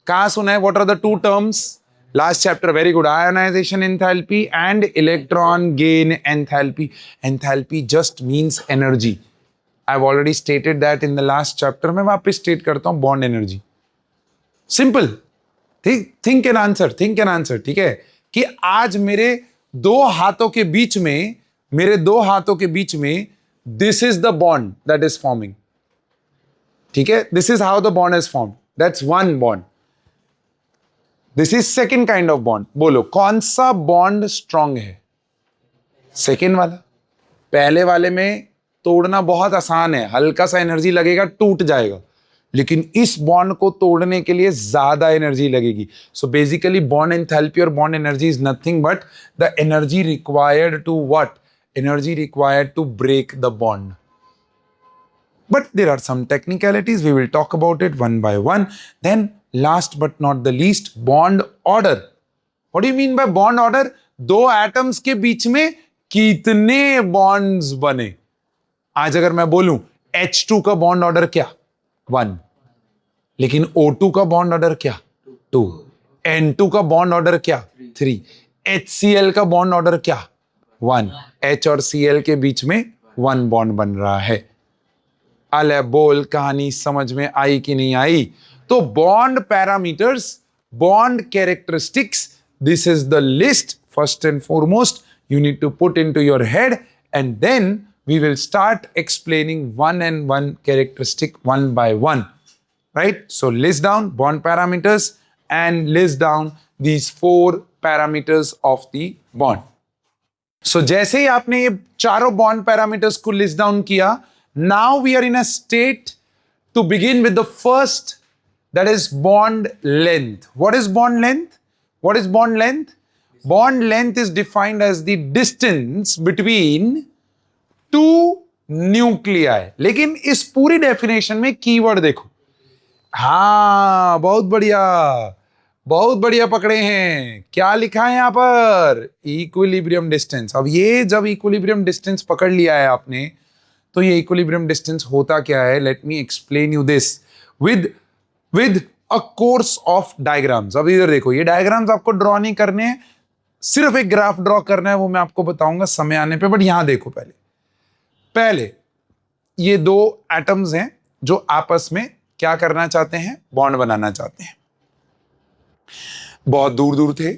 कहां सुना है? What are the two terms? Last chapter, very good. Ionization enthalpy and electron gain enthalpy. Enthalpy just means energy. I have already stated that in the last chapter. मैं वापस स्टेट करता हूं, बॉन्ड एनर्जी। सिंपल, ठीक, think an answer, think an answer. ठीक है, कि आज मेरे दो हाथों के बीच में, this is the bond that is forming. ठीक है, this is how the bond is form, that's one bond. This is second kind of bond. बोलो कौन सा बॉन्ड स्ट्रांग है? सेकेंड वाला। पहले वाले में तोड़ना बहुत आसान है, हल्का सा एनर्जी लगेगा, टूट जाएगा। लेकिन इस बॉन्ड को तोड़ने के लिए ज्यादा एनर्जी लगेगी। सो बेसिकली बॉन्ड एंथैल्पी और bond energy is nothing but the energy required to what? Energy required to break the bond. But there are some technicalities. We will talk about it one by one. Then, last but not the least, bond order. What do you mean by bond order? दो atoms के बीच में कितने bonds बने? आज अगर मैं बोलूं H2 का bond order क्या? 1. लेकिन O2 का bond order क्या? 2. N2 का bond order क्या? 3. HCl का bond order क्या? 1. H और Cl के बीच में 1 bond बन रहा है। अले बोल, कहानी समझ में आई कि नहीं आई? तो bond parameters, bond characteristics, this is the list. First and foremost you need to put into your head, and then we will start explaining one and one characteristic one by one, right? So list down bond parameters and list down these 4 parameters of the bond. So जैसे ही आपने ये चारों bond parameters को list down किया, now we are in a state to begin with the first, that is bond length. What is bond length? What is bond length? Bond length is defined as the distance between two nuclei. लेकिन इस पूरी डेफिनेशन में कीवर्ड देखो। हाँ, बहुत बढ़िया, बहुत बढ़िया पकड़े हैं। क्या लिखा है यहां पर? Equilibrium distance. अब ये जब इक्विलिब्रियम डिस्टेंस पकड़ लिया है आपने, तो ये इक्विलिब्रियम डिस्टेंस होता क्या है? Let me explain you this with a course of diagrams. अब इधर देखो, ये डायग्राम्स आपको ड्रॉ नहीं करने हैं, सिर्फ एक ग्राफ ड्रॉ करना है, वो मैं आपको बताऊंगा समय आने पे। बट यहां देखो, पहले ये 2 एटम्स हैं जो आपस में क्या करना चाहते हैं? बॉन्ड बनाना चाहते हैं। बहुत दूर दूर थे।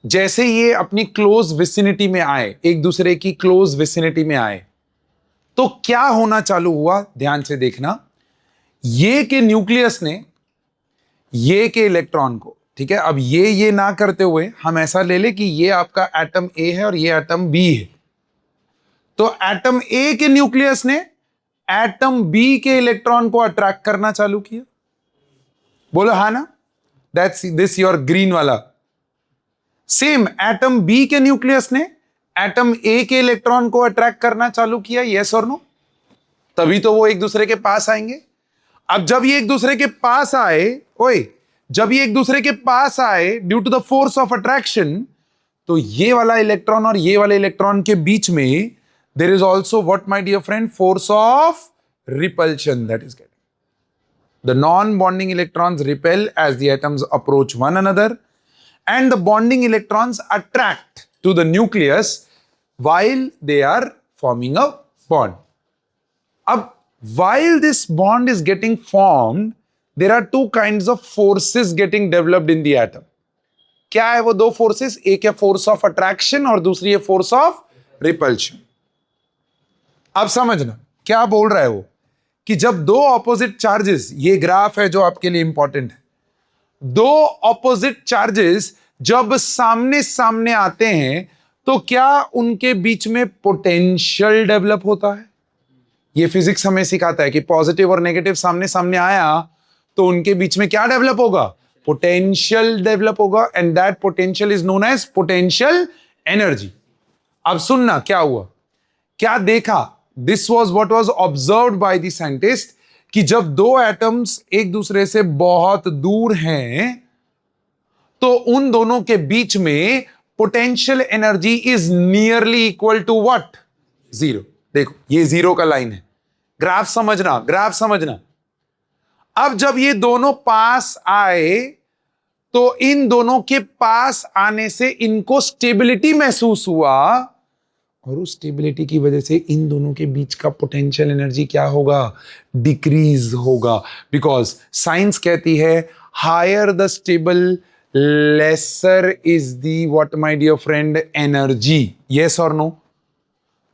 जैसे ये अपनी क्लोज विसिनिटी में आए, एक दूसरे की क्लोज विसिनिटी में आए, तो क्या होना चालू हुआ? ध्यान से देखना। ये के न्यूक्लियस ने ये के इलेक्ट्रॉन को, ठीक है, अब ये ना करते हुए हम ऐसा ले ले कि ये आपका एटम ए है और ये एटम बी है। तो एटम ए के न्यूक्लियस ने एटम बी के इलेक्ट्रॉन को अट्रैक्ट करना चालू किया। बोलो हाँ ना? दैट्स दिस योर ग्रीन वाला। सेम एटम बी के न्यूक्लियस ने एटम ए के इलेक्ट्रॉन को अट्रैक्ट करना चालू किया। यस और नो? तभी तो वो एक दूसरे के पास आएंगे। अब जब ये एक दूसरे के पास आए, जब ये एक दूसरे के पास आए due to the force of attraction, तो ये वाला इलेक्ट्रॉन और ये वाले इलेक्ट्रॉन के बीच में there is also what my dear friend? Force of repulsion that is getting. The non bonding electrons repel as the atoms approach one another, and the bonding electrons attract to the nucleus while they are forming a bond. Ab, while this bond is getting formed, there are 2 kinds of forces getting developed in the atom. क्या है वो 2 forces? एक है force of attraction और दूसरी है force of repulsion. अब समझना क्या बोल रहा है वो, कि जब 2 opposite charges, ये ग्राफ है जो आपके लिए इंपॉर्टेंट है, 2 ऑपोजिट चार्जेस जब सामने सामने आते हैं, तो क्या उनके बीच में पोटेंशियल डेवलप होता है? ये फिजिक्स हमें सिखाता है कि पॉजिटिव और नेगेटिव सामने सामने आया तो उनके बीच में क्या डेवलप होगा? पोटेंशियल डेवलप होगा, and that potential is known as potential energy. अब सुनना क्या हुआ, क्या देखा? This was what was observed by the scientist, कि जब दो एटम्स एक दूसरे से बहुत दूर हैं तो उन दोनों के बीच में potential energy is nearly equal to what? Zero. देखो ये जीरो का लाइन है, ग्राफ समझना, ग्राफ समझना। अब जब ये दोनों पास आए तो इन दोनों के पास आने से इनको स्टेबिलिटी महसूस हुआ और उस स्टेबिलिटी की वजह से इन दोनों के बीच का पोटेंशियल एनर्जी क्या होगा? डिक्रीज होगा। बिकॉज साइंस कहती है higher the stable lesser is the what my dear friend energy. Yes और नो?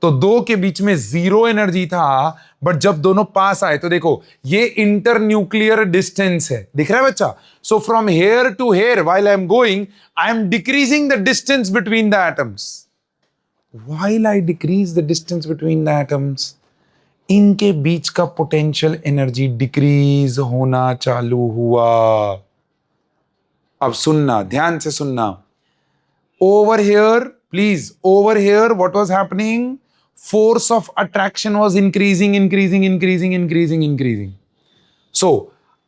तो दो के बीच में जीरो एनर्जी था, बट जब दोनों पास आए तो देखो ये इंटर न्यूक्लियर डिस्टेंस है, दिख रहा है बच्चा? So from here to here while I am going, I am decreasing the distance between the atoms. While I decrease the distance between the atoms, इनके बीच का पोटेंशियल एनर्जी डिक्रीज होना चालू हुआ। अब सुनना, ध्यान से सुनना। Over here, please, over here, what was happening? Force of attraction was increasing. So,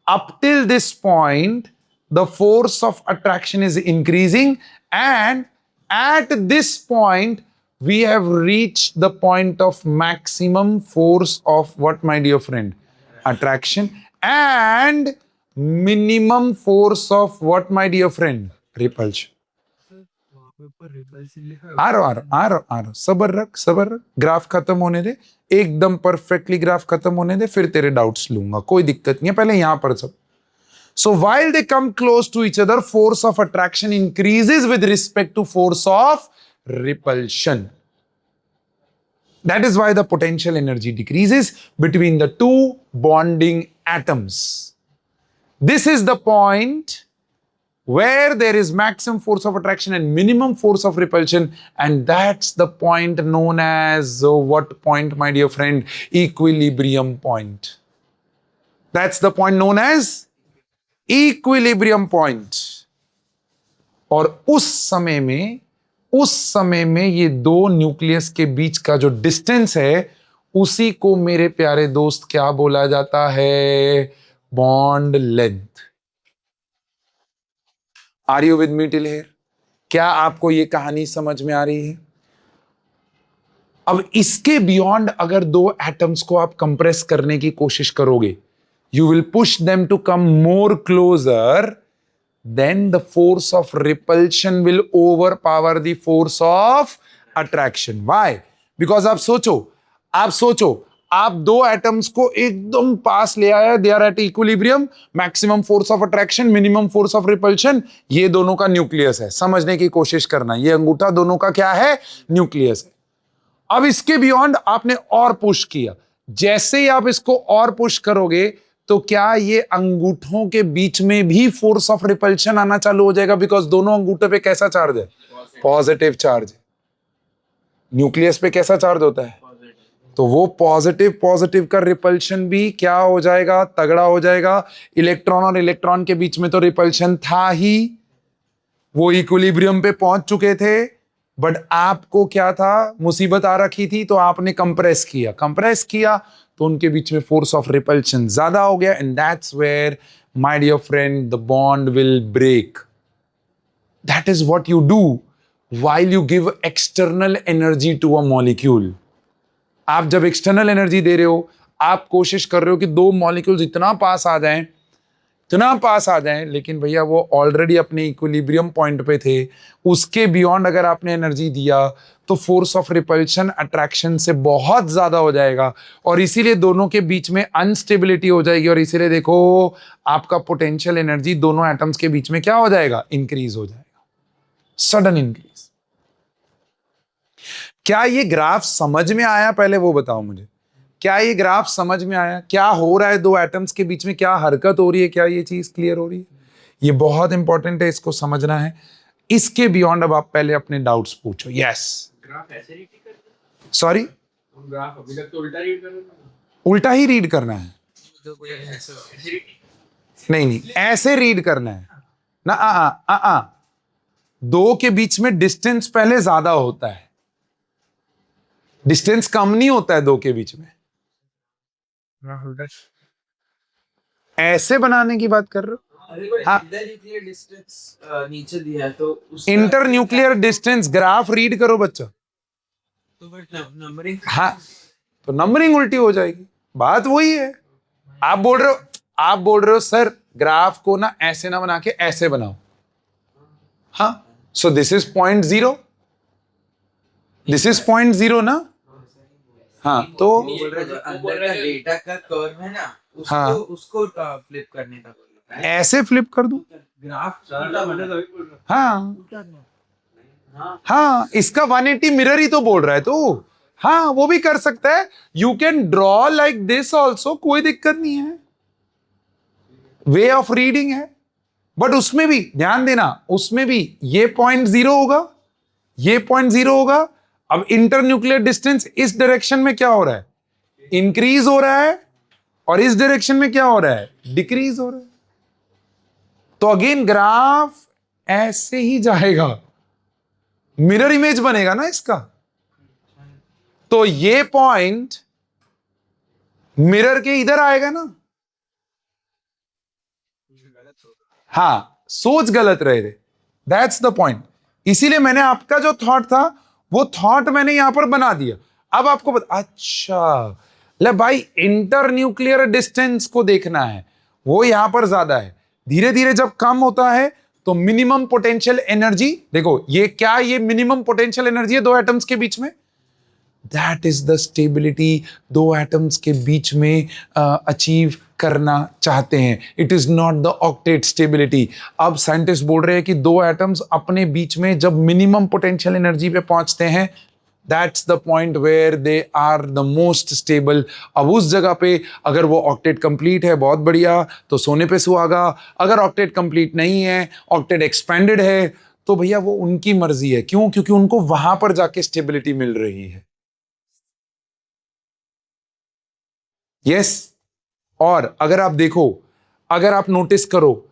up till this point, the force of attraction is increasing, and at this point, we have reached the point of maximum force of what, my dear friend? Attraction, and minimum force of what, my dear friend? Repulsion. आ रहा, सबर रख, ग्राफ खत्म होने दे, एकदम परफेक्टली ग्राफ खत्म होने दे, फिर तेरे डाउट्स लूंगा, कोई दिक्कत नहीं है, पहले यहां पर सब। So while they come close to each other, force of attraction increases with respect to force of repulsion. That is why the potential energy decreases between the two bonding atoms. This is the point where there is maximum force of attraction and minimum force of repulsion, and that's the point known as what point, my dear friend? Equilibrium point. That's the point known as equilibrium point. और उस समय में ये दो न्यूक्लियस के बीच का जो डिस्टेंस है, उसी को मेरे प्यारे दोस्त क्या बोला जाता है? Bond length. Are you with me till here? क्या आपको ये कहानी समझ में आ रही है? अब इसके बियॉन्ड अगर दो एटम्स को आप कंप्रेस करने की कोशिश करोगे, you will push them to come more closer, then the force of repulsion will overpower the force of attraction. Why? Because आप सोचो आप दो एटम्स को एकदम पास ले आया, they are at equilibrium, maximum force of attraction, minimum force of repulsion, ये दोनों का न्यूक्लियस है। समझने की कोशिश करना, ये अंगूठा दोनों का क्या है? न्यूक्लियस है। अब इसके बियॉन्ड आपने और पुश किया, जैसे ही आप इसको और पुश करोगे तो क्या ये अंगूठों के बीच में भी फोर्स ऑफ रिपल्शन आना चालू हो जाएगा? बिकॉज दोनों अंगूठों पे कैसा चार्ज है? Positive charge. न्यूक्लियस पे कैसा चार्ज होता है? तो वो पॉजिटिव का रिपल्शन भी क्या हो जाएगा? तगड़ा हो जाएगा। इलेक्ट्रॉन और इलेक्ट्रॉन के बीच में तो रिपल्शन था ही, वो इक्विलिब्रियम पे पहुंच चुके थे, बट आपको क्या था? मुसीबत आ रखी थी, तो आपने कंप्रेस किया तो उनके बीच में फोर्स ऑफ रिपल्शन ज्यादा हो गया, and that's where, my dear friend, the bond will break. That is what you do while you give external energy to a molecule. आप जब एक्सटर्नल एनर्जी दे रहे हो, आप कोशिश कर रहे हो कि दो मॉलिक्यूल्स इतना पास आ जाएं, लेकिन भैया वो ऑलरेडी अपने इक्विलिब्रियम पॉइंट पे थे। उसके बियॉन्ड अगर आपने एनर्जी दिया तो फोर्स ऑफ रिपल्शन अट्रैक्शन से बहुत ज्यादा हो जाएगा, और इसीलिए दोनों के बीच में अनस्टेबिलिटी हो जाएगी, और इसीलिए देखो आपका पोटेंशियल एनर्जी दोनों एटम्स के बीच में क्या हो जाएगा? इंक्रीज हो जाएगा, सडन इंक्रीज। क्या ये ग्राफ समझ में आया? पहले वो बताओ मुझे, क्या ये ग्राफ समझ में आया? क्या हो रहा है दो एटम्स के बीच में? क्या हरकत हो रही है? क्या ये चीज क्लियर हो रही है? ये बहुत इंपॉर्टेंट है, इसको समझना है। इसके बियॉन्ड अब आप पहले अपने डाउट्स पूछो। यस, ग्राफ ऐसे रीड करना? सॉरी, ग्राफ अभी तक तो उल्टा रीड करना, उल्टा ही रीड करना है? ऐसे नहीं, ऐसे रीड करना है ना। दो के बीच में डिस्टेंस पहले ज्यादा होता है, डिस्टेंस कम नहीं होता है दो के बीच में। ऐसे बनाने की बात कर रहे हो? हाँ। इंटरन्यूक्लियर डिस्टेंस नीचे दिया है तो उसका inter nuclear distance graph read करो बच्चा। तो बट नंबरिंग हाँ, तो नंबरिंग उल्टी हो जाएगी। बात वही है। आप बोल रहे हो सर ग्राफ को ना ऐसे ना बना के ऐसे बनाओ। हाँ, so this is 0.0, this is 0.0 ना। हाँ, तो बोल रहा है जो अंदर का डेटा का कर्व है ना उसको हाँ। उसको फ्लिप करने का बोल रहा है ऐसे फ्लिप कर दूं? ग्राफ हाँ हाँ, इसका 180 मिरर ही तो बोल रहा है तो हाँ, वो भी कर सकता है। You can draw like this also, कोई दिक्कत नहीं है, वे ऑफ रीडिंग है। बट उसमें भी ध्यान देना, उसमें भी ये 0.0 होगा, ये 0.0 होगा। अब इंटर न्यूक्लियर डिस्टेंस इस डायरेक्शन में क्या हो रहा है? इंक्रीज हो रहा है, और इस डायरेक्शन में क्या हो रहा है? डिक्रीज हो रहा है। तो अगेन ग्राफ ऐसे ही जाएगा, मिरर इमेज बनेगा ना इसका। तो ये पॉइंट मिरर के इधर आएगा ना। हाँ, सोच गलत रहे थे, दैट्स द पॉइंट। इसीलिए मैंने आपका जो थॉट था वो थॉट मैंने यहां पर बना दिया। अब आपको अच्छा ले भाई, इंटर न्यूक्लियर डिस्टेंस को देखना है, वो यहां पर ज्यादा है। धीरे धीरे जब कम होता है तो मिनिमम पोटेंशियल एनर्जी, देखो ये क्या, ये मिनिमम पोटेंशियल एनर्जी है दो एटम्स के बीच में। दैट इज द स्टेबिलिटी दो एटम्स के बीच में अचीव करना चाहते हैं। It is not the octet stability. अब साइंटिस्ट बोल रहे हैं कि दो एटम्स अपने बीच में जब मिनिमम पोटेंशियल एनर्जी पे पहुंचते हैं, that's the point where they are the most stable. अब उस जगह पे अगर वो ऑक्टेट कंप्लीट है, बहुत बढ़िया, तो सोने पे सुहागा। अगर ऑक्टेट कंप्लीट नहीं है, ऑक्टेट एक्सपेंडेड है, तो भैया वो उनकी मर्जी है। क्यों? क्योंकि उनको वहां पर जाके स्टेबिलिटी मिल रही है। यस। और अगर आप देखो, अगर आप नोटिस करो,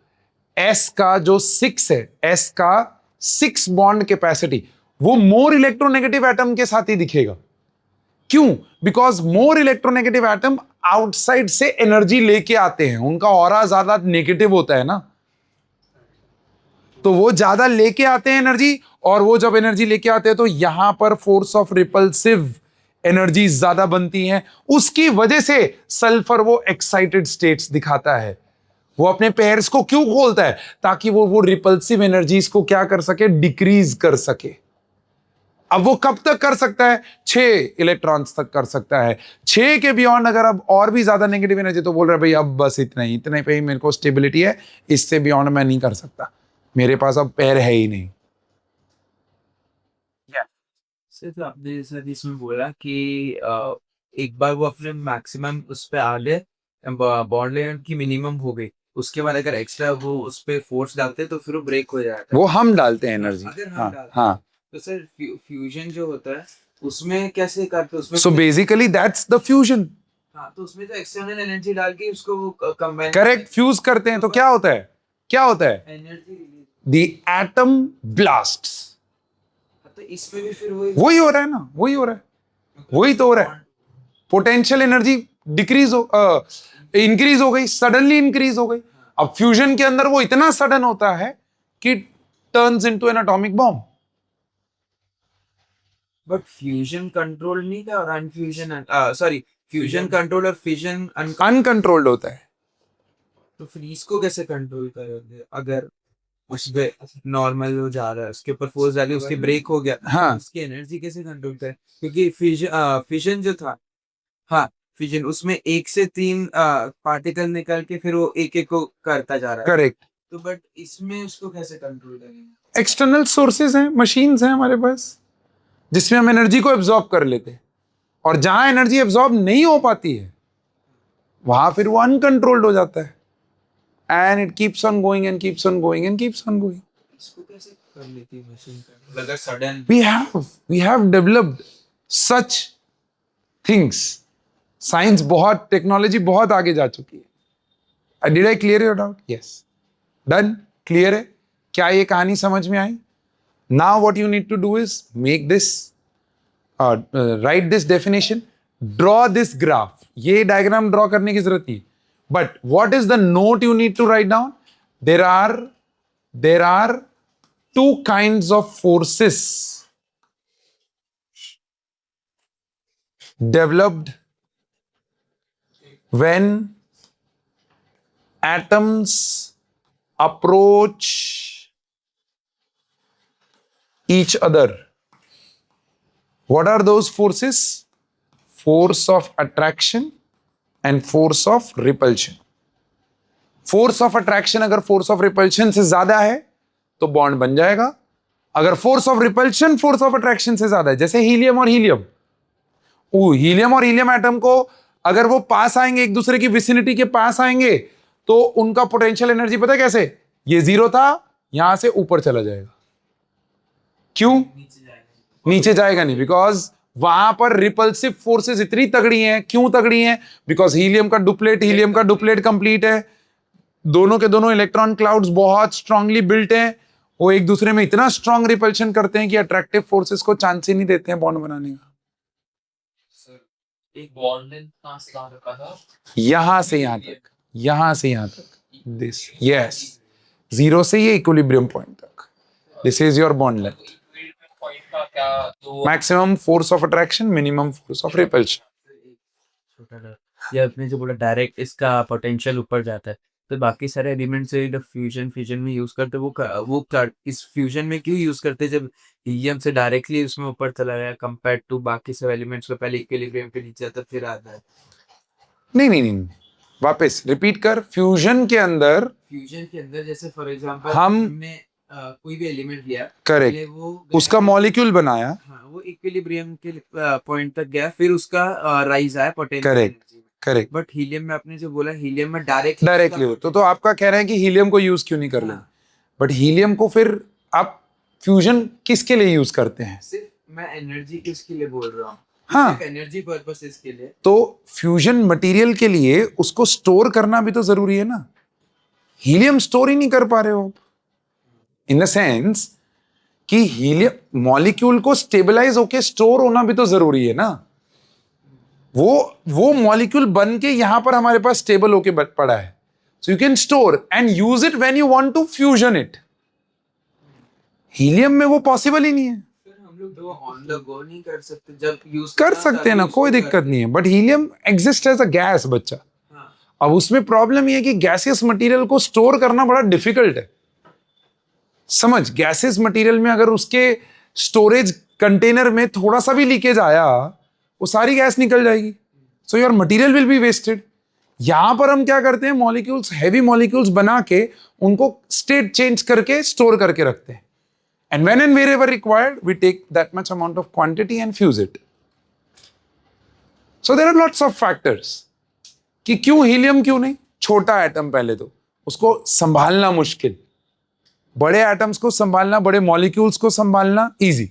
एस का जो 6 है, एस का 6 बॉन्ड कैपेसिटी, वो मोर इलेक्ट्रोनेगेटिव एटम के साथ ही दिखेगा। क्यों? Because more electronegative atom outside से एनर्जी लेके आते हैं, उनका ऑरा ज्यादा नेगेटिव होता है ना, तो वो ज्यादा लेके आते हैं एनर्जी। और वो जब एनर्जी लेके आते हैं तो यहां पर फोर्स ऑफ रिपल्सिव एनर्जी ज्यादा बनती हैं। उसकी वजह से सल्फर वो एक्साइटेड स्टेट्स दिखाता है। वो अपने पेयर्स को क्यों खोलता है? ताकि वो रिपल्सिव एनर्जीज को क्या कर सके? डिक्रीज कर सके। अब वो कब तक कर सकता है? 6 इलेक्ट्रॉन्स तक कर सकता है। 6 के बियॉन्ड अगर अब और भी ज्यादा नेगेटिव एनर्जी, तो बोल रहा है भाई अब बस इतने पे ही मेरे को स्टेबिलिटी है, इससे बियॉन्ड मैं नहीं कर सकता, मेरे पास अब पैर है ही नहीं। सर तो आपने जैसा इसमें बोला कि एक बार वो अपने मैक्सिमम उस पे आ गए, बॉन्ड लेंथ की मिनिमम हो गई, उसके बाद अगर एक्स्ट्रा वो उस पे फोर्स डालते हैं तो फिर वो ब्रेक हो जाता है। वो हम डालते हैं एनर्जी। अगर हम हाँ डालते हैं हाँ। तो सर फ्यूजन जो होता है उसमें कैसे करते हैं? उसमें so basically that's the fusion. हाँ, तो उसमें तो एक्सटर्नल एनर्जी डाल के उसको वो कंबाइन करेक्ट, फ्यूज करते हैं तो क्या होता है? क्या होता है? Energy release. The atom blasts. तो इसमें भी फिर वही हो रहा है ना, वही हो रहा है, वही तो हो रहा है। पोटेंशियल एनर्जी डिक्रीज हो, इंक्रीज हो गई, सडनली इंक्रीज हो गई। अब फ्यूजन के अंदर वो इतना सडन होता है कि turns into an atomic bomb. But fusion control नहीं था और अनफ्यूजन सॉरी फ्यूजन कंट्रोल और फिजन अनकंट्रोल्ड होता है। तो फिर इसको कैसे कंट्रोल करोगे? अगर उस पे नॉर्मल जो जा रहा है उसके ऊपर फोर्स डाली, उसके ब्रेक हो गया, हाँ। तो उसकी एनर्जी कैसे कंट्रोल करें? क्योंकि फिजन जो था, हाँ फिजन, उसमें 1 से 3 पार्टिकल निकल के फिर वो एक एक को करता जा रहा है। करेक्ट। तो बट इसमें उसको कैसे कंट्रोल करेंगे? एक्सटर्नल सोर्सेज हैं, मशीन्स हैं हमारे पास, जिसमें हम एनर्जी को एब्जॉर्ब कर लेते हैं। और जहां एनर्जी एब्जॉर्ब नहीं हो पाती है वहां फिर वो अनकंट्रोल्ड हो जाता है, and it keeps on going and keeps on going and keeps on going. इसको कैसे कर लेती है मशीन? अगर sudden we have developed such things. Science बहुत, टेक्नोलॉजी बहुत आगे जा चुकी है। Did I clear your doubt? Yes, done, clear है। क्या ये कहानी समझ में आई? Now what you need to do is make this, write this definition, draw this graph. ये डायग्राम ड्रॉ करने की जरूरत नहीं, But what is the note you need to write down? There are two kinds of forces developed when atoms approach each other. What are those forces? Force of attraction and force of repulsion. Force of attraction अगर फोर्स ऑफ रिपल्शन से ज्यादा है तो बॉन्ड बन जाएगा. अगर force of repulsion force of attraction से ज्यादा है, जैसे हीलियम और हीलियम, हीलियम और हीलियम एटम को अगर वो पास आएंगे, एक दूसरे की विसिनिटी के पास आएंगे, तो उनका पोटेंशियल एनर्जी पता है कैसे? ये 0 था, यहां से ऊपर चला जाएगा. क्यों? नीचे जाएगा नहीं, बिकॉज वहां पर रिपल्सिव फोर्सेस इतनी तगड़ी हैं. क्यों तगड़ी हैं? बिकॉज हीलियम का डुप्लेट कंप्लीट है. दोनों के दोनों इलेक्ट्रॉन क्लाउड्स बहुत स्ट्रांगली बिल्ट हैं. वो एक दूसरे में इतना स्ट्रांग रिपल्शन करते हैं कि अट्रैक्टिव फोर्सेस को चांस ही नहीं देते हैं बॉन्ड बनाने का. एक बॉन्ड लेंथ कहां से कहां रखा था? यहां से यहां तक, यहां से यहां तक. दिस, यस, 0 से ये इक्विलिब्रियम पॉइंट तक. This is your bond length. Point का क्या तो maximum force of attraction, minimum force of repulsion. छोटा ये आपने जो बोला डायरेक्ट इसका पोटेंशियल ऊपर जाता है, तो बाकी सारे एलिमेंट्स से जब फ्यूजन में यूज करते इस फ्यूजन में क्यों यूज करते जब हीलियम से डायरेक्टली उसमें ऊपर चला गया कंपेयर टू बाकी सब एलिमेंट्स को पहले इक्विलिब्रियम पे नीचे आता फिर आता है? नहीं, वापस रिपीट कर. फ्यूजन के अंदर जैसे फॉर एग्जांपल हमने कोई भी एलिमेंट लिया, करेक्ट, पहले वो उसका मॉलिक्यूल बनाया, हाँ, वो इक्विलिब्रियम के पॉइंट तक गया, फिर उसका राइज आया पोटेंशियल करेक्ट. बट हीलियम में आपने जो बोला हीलियम में डायरेक्टली हो तो आपका कह रहे हैं कि हीलियम को यूज क्यों नहीं कर लेना? बट हीलियम को फिर आप फ्यूजन किसके लिए यूज करते हैं? सिर्फ मैं एनर्जी किसके लिए बोल रहा हूँ? हाँ, एनर्जी पर्पसेस के लिए. तो फ्यूजन मटेरियल के लिए उसको स्टोर करना भी तो जरूरी है ना. हीलियम स्टोर ही नहीं कर पा रहे हो इन द सेंस कि हीलियम मॉलिक्यूल को स्टेबलाइज होके स्टोर होना भी तो जरूरी है ना. वो मॉलिक्यूल बन के यहां पर हमारे पास स्टेबल होके पड़ा है, so you can store and use it when you want to fusion it. Helium में वो पॉसिबल ही नहीं है. हम लोग तो ऑन द गो नहीं कर सकते, जब यूज कर सकते हैं ना, कोई दिक्कत नहीं है. But helium exist as a gas बच्चा. अब उसमें प्रॉब्लम ये है कि गैसियस मटेरियल को स्टोर करना बड़ा डिफिकल्ट है. समझ, गैसियस मटेरियल में अगर उसके स्टोरेज कंटेनर में थोड़ा सा भी लीकेज आया, वो सारी गैस निकल जाएगी. So your material will be wasted. यहां पर हम क्या करते हैं, मॉलिक्यूल्स, हेवी मॉलिक्यूल्स बना के उनको स्टेट चेंज करके स्टोर करके रखते हैं. And when and wherever required we take that much amount of quantity and fuse it. So there are lots of factors कि क्यों हीलियम, क्यों नहीं. छोटा एटम, पहले तो उसको संभालना मुश्किल, बड़े एटम्स को संभालना, बड़े मॉलिक्यूल्स को संभालना इजी.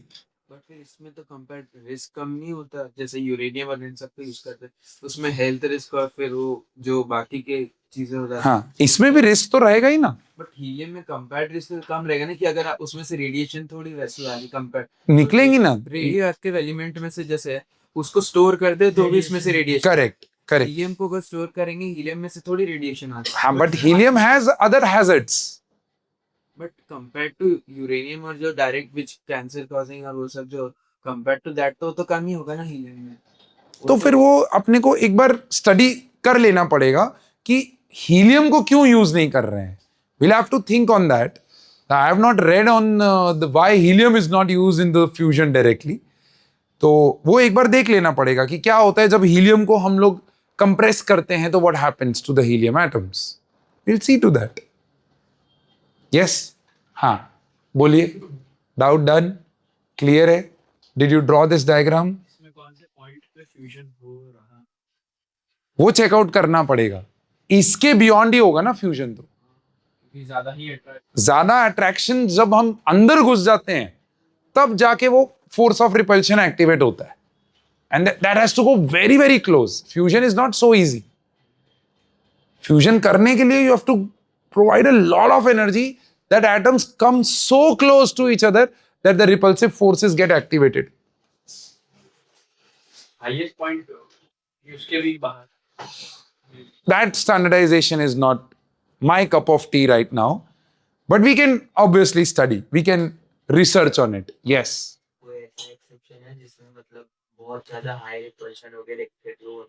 बट फिर इसमें तो कंपेयर रिस्क कम नहीं होता, जैसे यूरेनियम और इन सब पे यूज करते हैं, उसमें हेल्थ रिस्क और फिर वो जो बाकी के चीजें हो जाती हैं. हाँ, इसमें भी रिस्क तो रहेगा ही ना. बट हीलियम में कंपेयर रिस्क कम रहेगा ना, कि अगर आप उसमें से रेडिएशन थोड़ी वैसी आ रही कंपेयर निकलेंगी ना. रेडियो एक्टिव एलिमेंट में से जैसे उसको स्टोर कर दे तो भी इसमें से रेडिएशन. करेक्ट. हीलियम को अगर स्टोर करेंगे, हीलियम में से थोड़ी रेडिएशन आती है. हाँ, but helium has other hazards. But compare to uranium और जो डायरेक्ट विच कैंसर कॉजिंग और वो सब, जो कंपेयर टू दैट तो कम ही होगा ना हीलियम में. तो फिर वो अपने को एक बार स्टडी कर लेना पड़ेगा कि हीलियम को क्यों यूज नहीं कर रहे हैं. we'll have to think on that. I have not read on the why helium is not used in the fusion directly. तो वो एक बार देख लेना पड़ेगा कि क्या होता है जब हीलियम को हम लोग कंप्रेस करते हैं, तो what happens to the helium atoms. we'll see to that. yes, हाँ, बोलिए. डाउट डन, क्लियर है? Did you draw this diagram? इसमें कौन से पॉइंट पे फ्यूजन हो रहा, वो चेकआउट करना पड़ेगा. इसके बियॉन्ड ही होगा ना फ्यूजन. तो ज्यादा अट्रैक्शन जब हम अंदर घुस जाते हैं तब जाके वो फोर्स ऑफ रिपल्शन एक्टिवेट होता है. And that has to go very very close. Fusion is not so easy. Fusion करने के लिए you have to provide a lot of energy that atoms come so close to each other that the repulsive forces get activated. Highest point उसके भी बाहर That standardization is not my cup of tea right now, but we can obviously study, we can research on it. Yes. कोई ऐसा एक्सेप्शन है जिसमें मतलब बहुत ज्यादा हाई रिपल्शन हो गया लाइक जो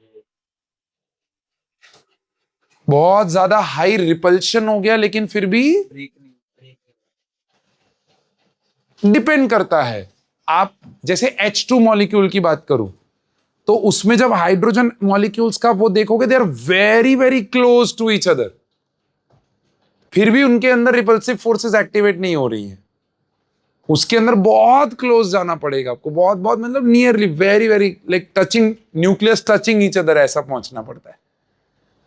बहुत ज्यादा हाई रिपल्शन हो गया लेकिन फिर भी ब्रेक नहीं डिपेंड करता है। आप जैसे H2 मॉलिक्यूल की बात करूं तो उसमें जब हाइड्रोजन मॉलिक्यूल्स का वो देखोगे, they are very very close to each other, फिर भी उनके अंदर रिपल्सिव फोर्सेस एक्टिवेट नहीं हो रही है। उसके अंदर बहुत क्लोज जाना पड़ेगा आपको, बहुत बहुत मतलब nearly very very like touching, nucleus touching each other, ऐसा पहुंचना पड़ता है।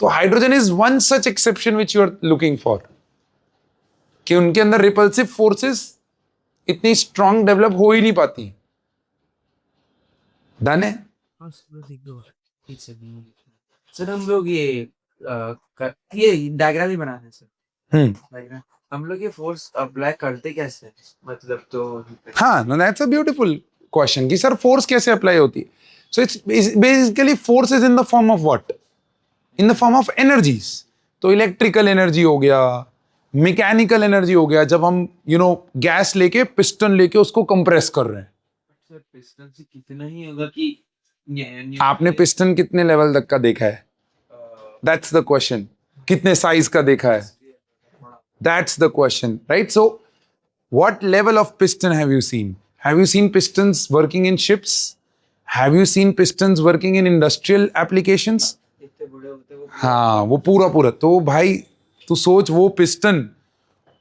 तो hydrogen is one such exception which you are looking for, कि उनके अंदर रिपल्सिव फोर्सेस इतनी स्ट्रांग डेवलप हो ही नहीं पाती। डन है। सर हम लोग ये डायग्राम ही बनाते हैं सर। डायग्राम हम लोग ये फोर्स अप्लाई करते कैसे हैं? मतलब तो हाँ, दैट्स अ ब्यूटीफुल क्वेश्चन कि सर फोर्स कैसे अप्लाई होती है। So it's basically force is in the form of what, in the form of energies. तो इलेक्ट्रिकल एनर्जी हो गया, मैकेनिकल एनर्जी हो गया, जब हम गैस लेके पिस्टन लेके उसको कंप्रेस कर रहे हैं। सर पिस्टन से कितना ही होगा कि आपने पिस्टन कितने लेवल तक का देखा है? That's the question. कितने साइज का देखा है? That's the question, right? So, what level of piston have you seen? Have you seen pistons working in ships? Have you seen pistons working in industrial applications? इतने बड़े होते हैं वो हाँ, वो पूरा पूरा। तो भाई तू सोच, वो पिस्टन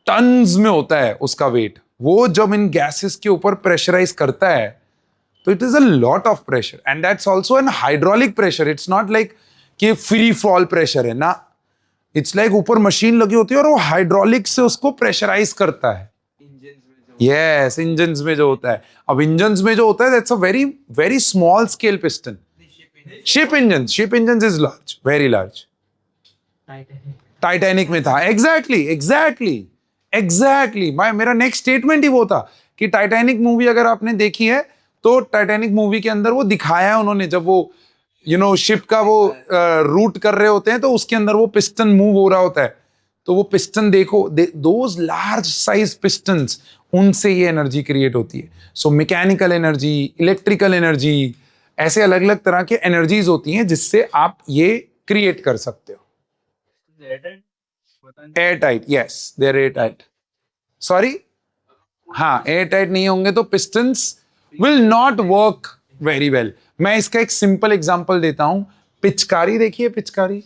टन्स में होता है उसका वेट। वो जब इन गैसेस के ऊपर प्रेशराइज करता है तो it is a lot of pressure, and that's also an hydraulic pressure. It's not like कि फ्री फॉल प्रेशर है ना, इट्स लाइक ऊपर मशीन लगी होती है और वो हाइड्रोलिक से उसको प्रेशराइज करता है। यस, इंजन्स में जो होता है। अब इंजन्स में जो होता है that's a very very small scale piston. Ship engines is large, very large. Titanic में था। एग्जैक्टली मेरा नेक्स्ट स्टेटमेंट ही वो था कि टाइटैनिक मूवी अगर आपने देखी है तो टाइटैनिक मूवी के अंदर वो दिखाया है उन्होंने, जब वो शिप का वो रूट कर रहे होते हैं तो उसके अंदर वो पिस्टन मूव हो रहा होता है। तो वो पिस्टन देखो, दोज लार्ज साइज पिस्टन्स, उनसे ये एनर्जी क्रिएट होती है। So mechanical energy, electrical energy, ऐसे अलग अलग तरह के एनर्जीज होती हैं जिससे आप ये क्रिएट कर सकते हो। Air tight, yes they are air tight. Sorry, हाँ, एयर टाइट नहीं होंगे तो pistons will not work very well. मैं इसका एक सिंपल एग्जांपल देता हूं। पिचकारी देखिए, पिचकारी,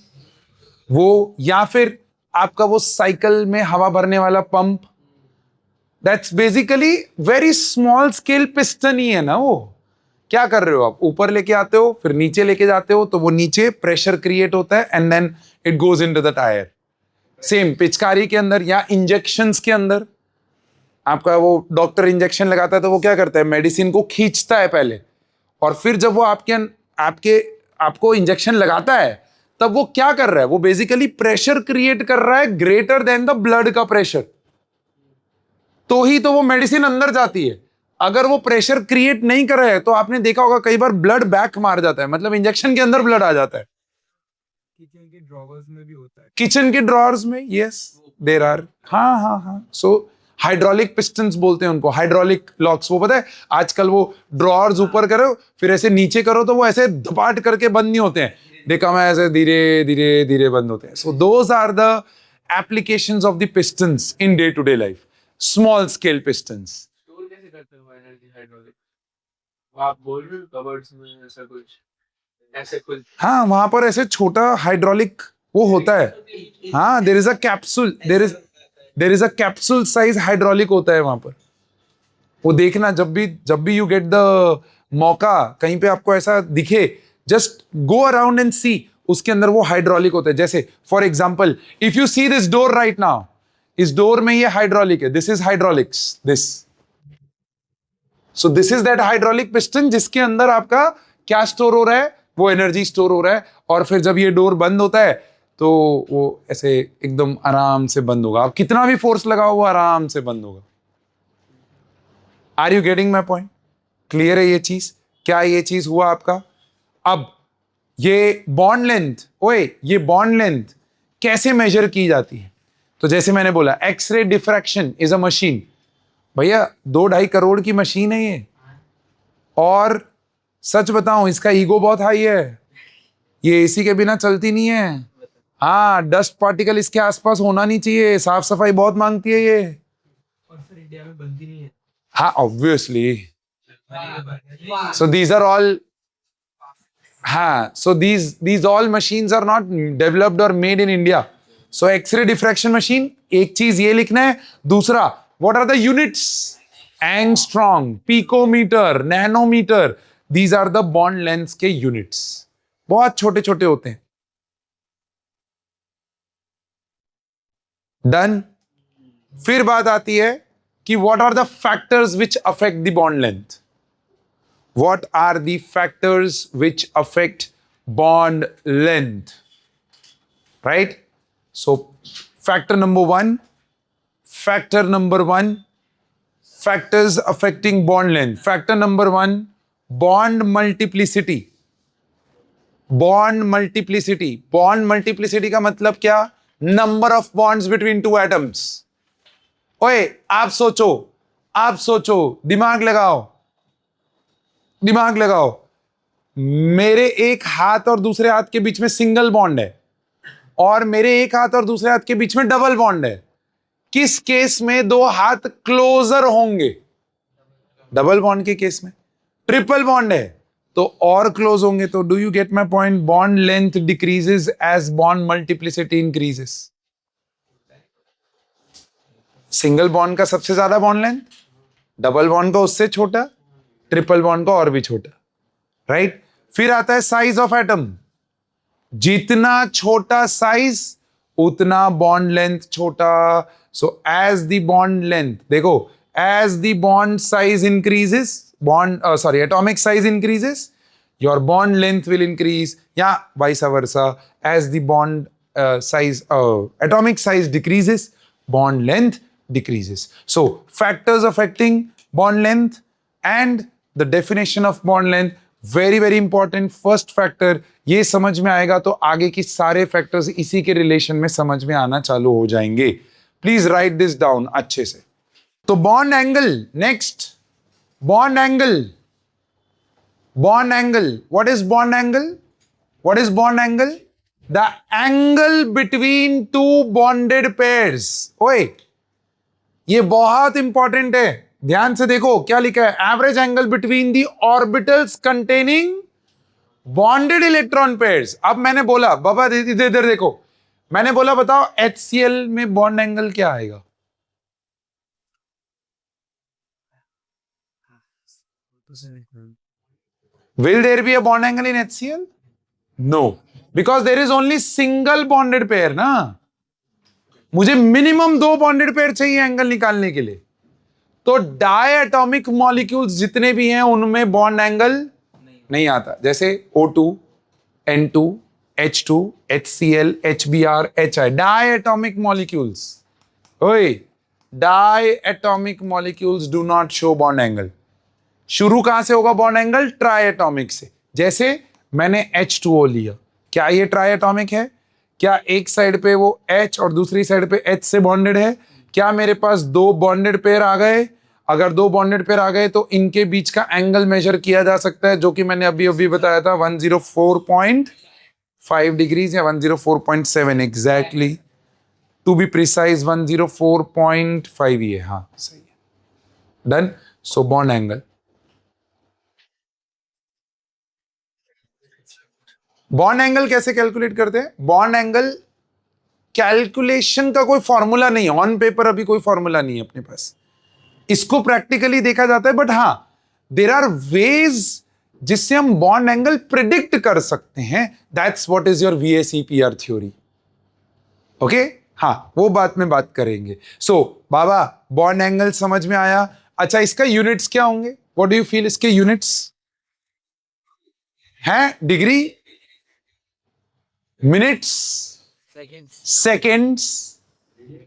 वो या फिर आपका वो साइकिल में हवा भरने वाला pump, that's basically very small scale piston ही है ना। वो क्या कर रहे हो आप, ऊपर लेके आते हो फिर नीचे लेके जाते हो, तो वो नीचे प्रेशर क्रिएट होता है and then it goes into the tyre. Same पिचकारी के अंदर या इंजेक्शंस के अंदर, आपका वो डॉक्टर इंजेक्शन लगाता है तो वो क्या करता है, मेडिसिन को खींचता है पहले, और फिर जब वो आपको इंजेक्शन लगाता है तब वो क्या कर रहा है, वो बेसिकली प्रेशर क्रिएट कर रहा है ग्रेटर देन द ब्लड का प्रेशर, तो ही तो वो मेडिसिन अंदर जाती है। अगर वो प्रेशर क्रिएट नहीं कर रहा है तो आपने देखा होगा कई बार ब्लड बैक मार जाता है, मतलब इंजेक्शन के अंदर ब्लड आ जाता है। किचन के ड्रॉवर्स में भी होता है। किचन के ड्रॉवर्स में, यस देयर आर। हाँ। सो हाइड्रोलिक पिस्टन्स बोलते हैं उनको, हाइड्रोलिक लॉक्स। वो पता है आजकल वो ड्रॉवर्स ऊपर करो फिर ऐसे नीचे करो तो वो ऐसे धपाट करके बंद नहीं होते हैं, देखा मैं, ऐसे धीरे धीरे धीरे बंद होते हैं। So those are the applications of the pistons in day to day life, small scale pistons. Store कैसे करते हो एनर्जी हाइड्रोलिक? आप बोल रहे हो कबर्ड्स में ऐसा कुछ, ऐसे कुछ? हाँ, वहां पर ऐसे छोटा हाइड्रोलिक वो होता है। हाँ, there is a capsule, there is a capsule size hydraulic होता है वहां पर। वो देखना, जब भी यू गेट द मौका, कहीं पे आपको ऐसा दिखे, जस्ट गो अराउंड एंड सी, उसके अंदर वो हाइड्रोलिक होता है। जैसे for example, if you see this door right now, इस डोर में ये हाइड्रोलिक है, this is hydraulics, this. So this is that hydraulic piston जिसके अंदर आपका क्या स्टोर हो रहा है, वो एनर्जी स्टोर हो रहा है। और फिर जब ये डोर बंद होता है तो वो ऐसे एकदम आराम से बंद होगा, आप कितना भी फोर्स लगाओ वो आराम से बंद होगा। Are you getting my point? Clear है ये चीज? क्या ये चीज हुआ आपका? अब ये बॉन्ड लेंथ, ओए ये बॉन्ड लेंथ कैसे मेजर की जाती है? तो जैसे मैंने बोला, x-ray diffraction is a machine. भैया 2-2.5 करोड़ की मशीन है ये, और सच बताऊं इसका ईगो बहुत हाई है, ये एसी के बिना चलती नहीं है। हाँ, डस्ट पार्टिकल इसके आसपास होना नहीं चाहिए, साफ सफाई बहुत मांगती है ये। और फिर इंडिया में बनती नहीं है। हाँ obviously, so these are all, हाँ, so these all machines are not developed or made in India. So X-ray diffraction machine, एक चीज ये लिखना है। दूसरा, what are the units? Angstrom, picometer, nanometer, these are the bond lengths के units। बहुत छोटे छोटे होते हैं। डन। फिर बात आती है कि what are the factors which affect the bond length? What are the factors which affect bond length? Right? So, factor number one, factors affecting bond length. Factor number one, bond multiplicity. Bond multiplicity. Bond multiplicity का मतलब क्या? Number of bonds between two atoms. ओए, आप सोचो, दिमाग लगाओ। मेरे एक हाथ और दूसरे हाथ के बीच में सिंगल बॉन्ड है, और मेरे एक हाथ और दूसरे हाथ के बीच में डबल बॉन्ड है। किस केस में दो हाथ क्लोजर होंगे? डबल बॉन्ड के केस में। ट्रिपल बॉन्ड है तो और क्लोज होंगे। तो do you get my point? Bond length decreases as bond multiplicity increases. Single bond का सबसे ज्यादा बॉन्ड लेंथ, डबल बॉन्ड का उससे छोटा, ट्रिपल बॉन्ड का और भी छोटा, राइट? फिर आता है साइज ऑफ एटम। जितना छोटा साइज उतना बॉन्ड लेंथ छोटा। So as the bond length, देखो, as the bond size increases, atomic size increases, your bond length will increase, या vice versa. As the bond size, atomic size decreases, bond length decreases. So factors affecting bond length and the definition of bond length, very very important. First factor, ये समझ में आएगा तो आगे की सारे फैक्टर्स इसी के रिलेशन में समझ में आना चालू हो जाएंगे। प्लीज राइट दिस डाउन अच्छे से। तो bond angle, next bond angle. Bond angle, what is bond angle? What is bond angle? The angle between two bonded pairs. ओए, ये बहुत इंपॉर्टेंट है, ध्यान से देखो क्या लिखा है। Average angle between the orbitals containing bonded electron pairs. अब मैंने बोला, बाबा इधर देखो, मैंने बोला बताओ HCl में बॉन्ड एंगल क्या आएगा? Will there be a bond angle in HCl? No, because there is only single bonded pair ना। मुझे मिनिमम 2 बॉन्डेड पेयर चाहिए एंगल निकालने के लिए। तो डायटॉमिक मॉलिक्यूल्स जितने भी हैं उनमें बॉन्ड एंगल नहीं आता। जैसे O2, N2, H2, HCl, HBr, HI, diatomic molecules. ओए, diatomic molecules do not show bond angle. शुरू कहां से होगा बॉन्ड एंगल? ट्राइएटॉमिक से। जैसे मैंने H2O लिया, क्या ये ट्राइएटॉमिक है? क्या एक साइड पे वो H और दूसरी साइड पे H से बॉन्डेड है? क्या मेरे पास 2 बॉन्डेड पेयर आ गए? अगर 2 बॉन्डेड पेयर आ गए तो इनके बीच का एंगल मेजर किया जा सकता है, जो कि मैंने अभी अभी बताया था 104.5 डिग्रीज या 104.7 एग्जैक्टली, टू बी प्रिसाइज 104.5 ये, हाँ सही है। Done. So bond angle, bond angle कैसे कैलकुलेट करते हैं? बॉन्ड एंगल कैलकुलेशन का कोई फॉर्मूला नहीं है, ऑन पेपर अभी कोई फॉर्मूला नहीं है अपने पास। इसको प्रैक्टिकली देखा जाता है, बट हां देयर आर वेज जिससे हम बॉन्ड एंगल प्रिडिक्ट कर सकते हैं। That's what is your VSEPR theory. Okay, हाँ वो बात में बात करेंगे। सो बाबा बॉन्ड एंगल समझ में आया। अच्छा, इसका यूनिट्स क्या होंगे? व्हाट डू यू फील इसके यूनिट्स हैं? डिग्री, मिनट्स, सेकेंड्स,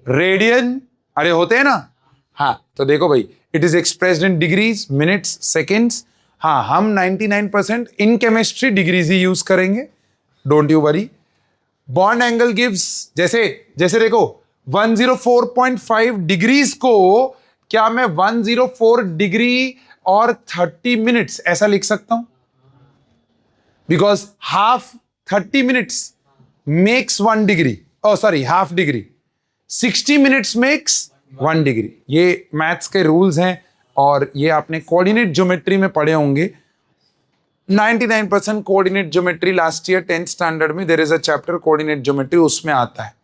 रेडियन, अरे होते हैं ना। हाँ तो देखो भाई, it is expressed in degrees, minutes, seconds. हाँ, हम 99% इन केमिस्ट्री डिग्रीज ही यूज करेंगे, don't you worry. Bond angle gives, जैसे जैसे देखो 104.5 डिग्रीज को क्या मैं 104 डिग्री और 30 मिनट्स ऐसा लिख सकता हूं? Because half 30 minutes makes 1 degree, sorry half degree. 60 minutes makes 1 degree. ये मैथ्स के रूल्स हैं और ये आपने कोऑर्डिनेट ज्योमेट्री में पढ़े होंगे. 99% coordinate geometry last year 10th standard में there is a chapter coordinate geometry, उसमें आता है.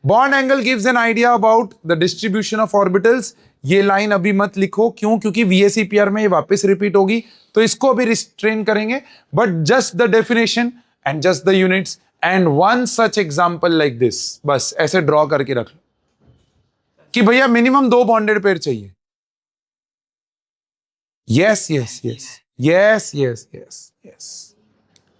Bond angle gives an idea about the distribution of orbitals. ये लाइन अभी मत लिखो, क्यों? क्योंकि VSEPR में ये वापस रिपीट होगी, तो इसको अभी रिस्ट्रेन करेंगे. But just the definition and just the units and one such example like this, बस ऐसे ड्रॉ करके रख लो कि भैया मिनिमम 2 बॉन्डेड पेयर चाहिए. Yes yes yes yes yes yes yes.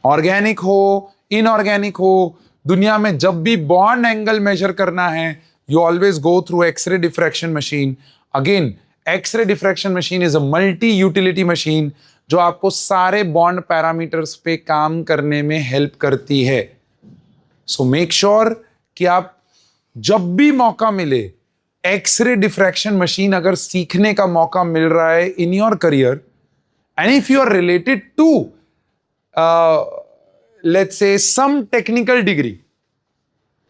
Organic हो इनऑर्गेनिक हो, दुनिया में जब भी बॉन्ड एंगल मेजर करना है, you always go through x-ray diffraction machine. Again, x-ray diffraction machine is a multi utility machine जो आपको सारे बॉन्ड पैरामीटर्स पे काम करने में हेल्प करती है. सो मेक श्योर कि आप जब भी मौका मिले, एक्सरे डिफ्रैक्शन मशीन अगर सीखने का मौका मिल रहा है in your career, and if you are related to let's say some technical degree,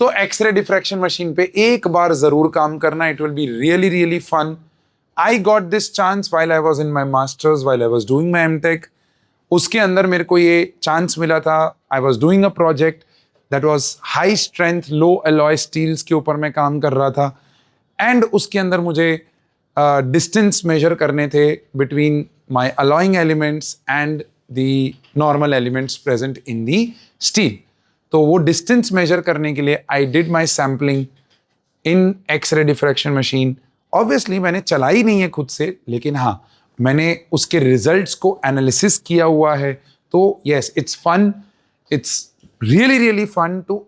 तो एक्सरे डिफ्रैक्शन मशीन पे एक बार जरूर काम करना. It will be really really fun. I got this chance while I was in my masters, while I was doing my MTech. उसके अंदर मेरे को ये चांस मिला था. I was doing a project that was high strength low alloy steels के ऊपर मैं काम कर रहा था. एंड उसके अंदर मुझे डिस्टेंस मेजर करने थे between my alloying elements and the normal elements present in the steel. तो वो distance measure करने के लिए I did my sampling in X-ray diffraction machine. Obviously मैंने चलाई नहीं है खुद से, लेकिन हाँ मैंने उसके results को analysis किया हुआ है. तो yes, it's fun. It's really really fun to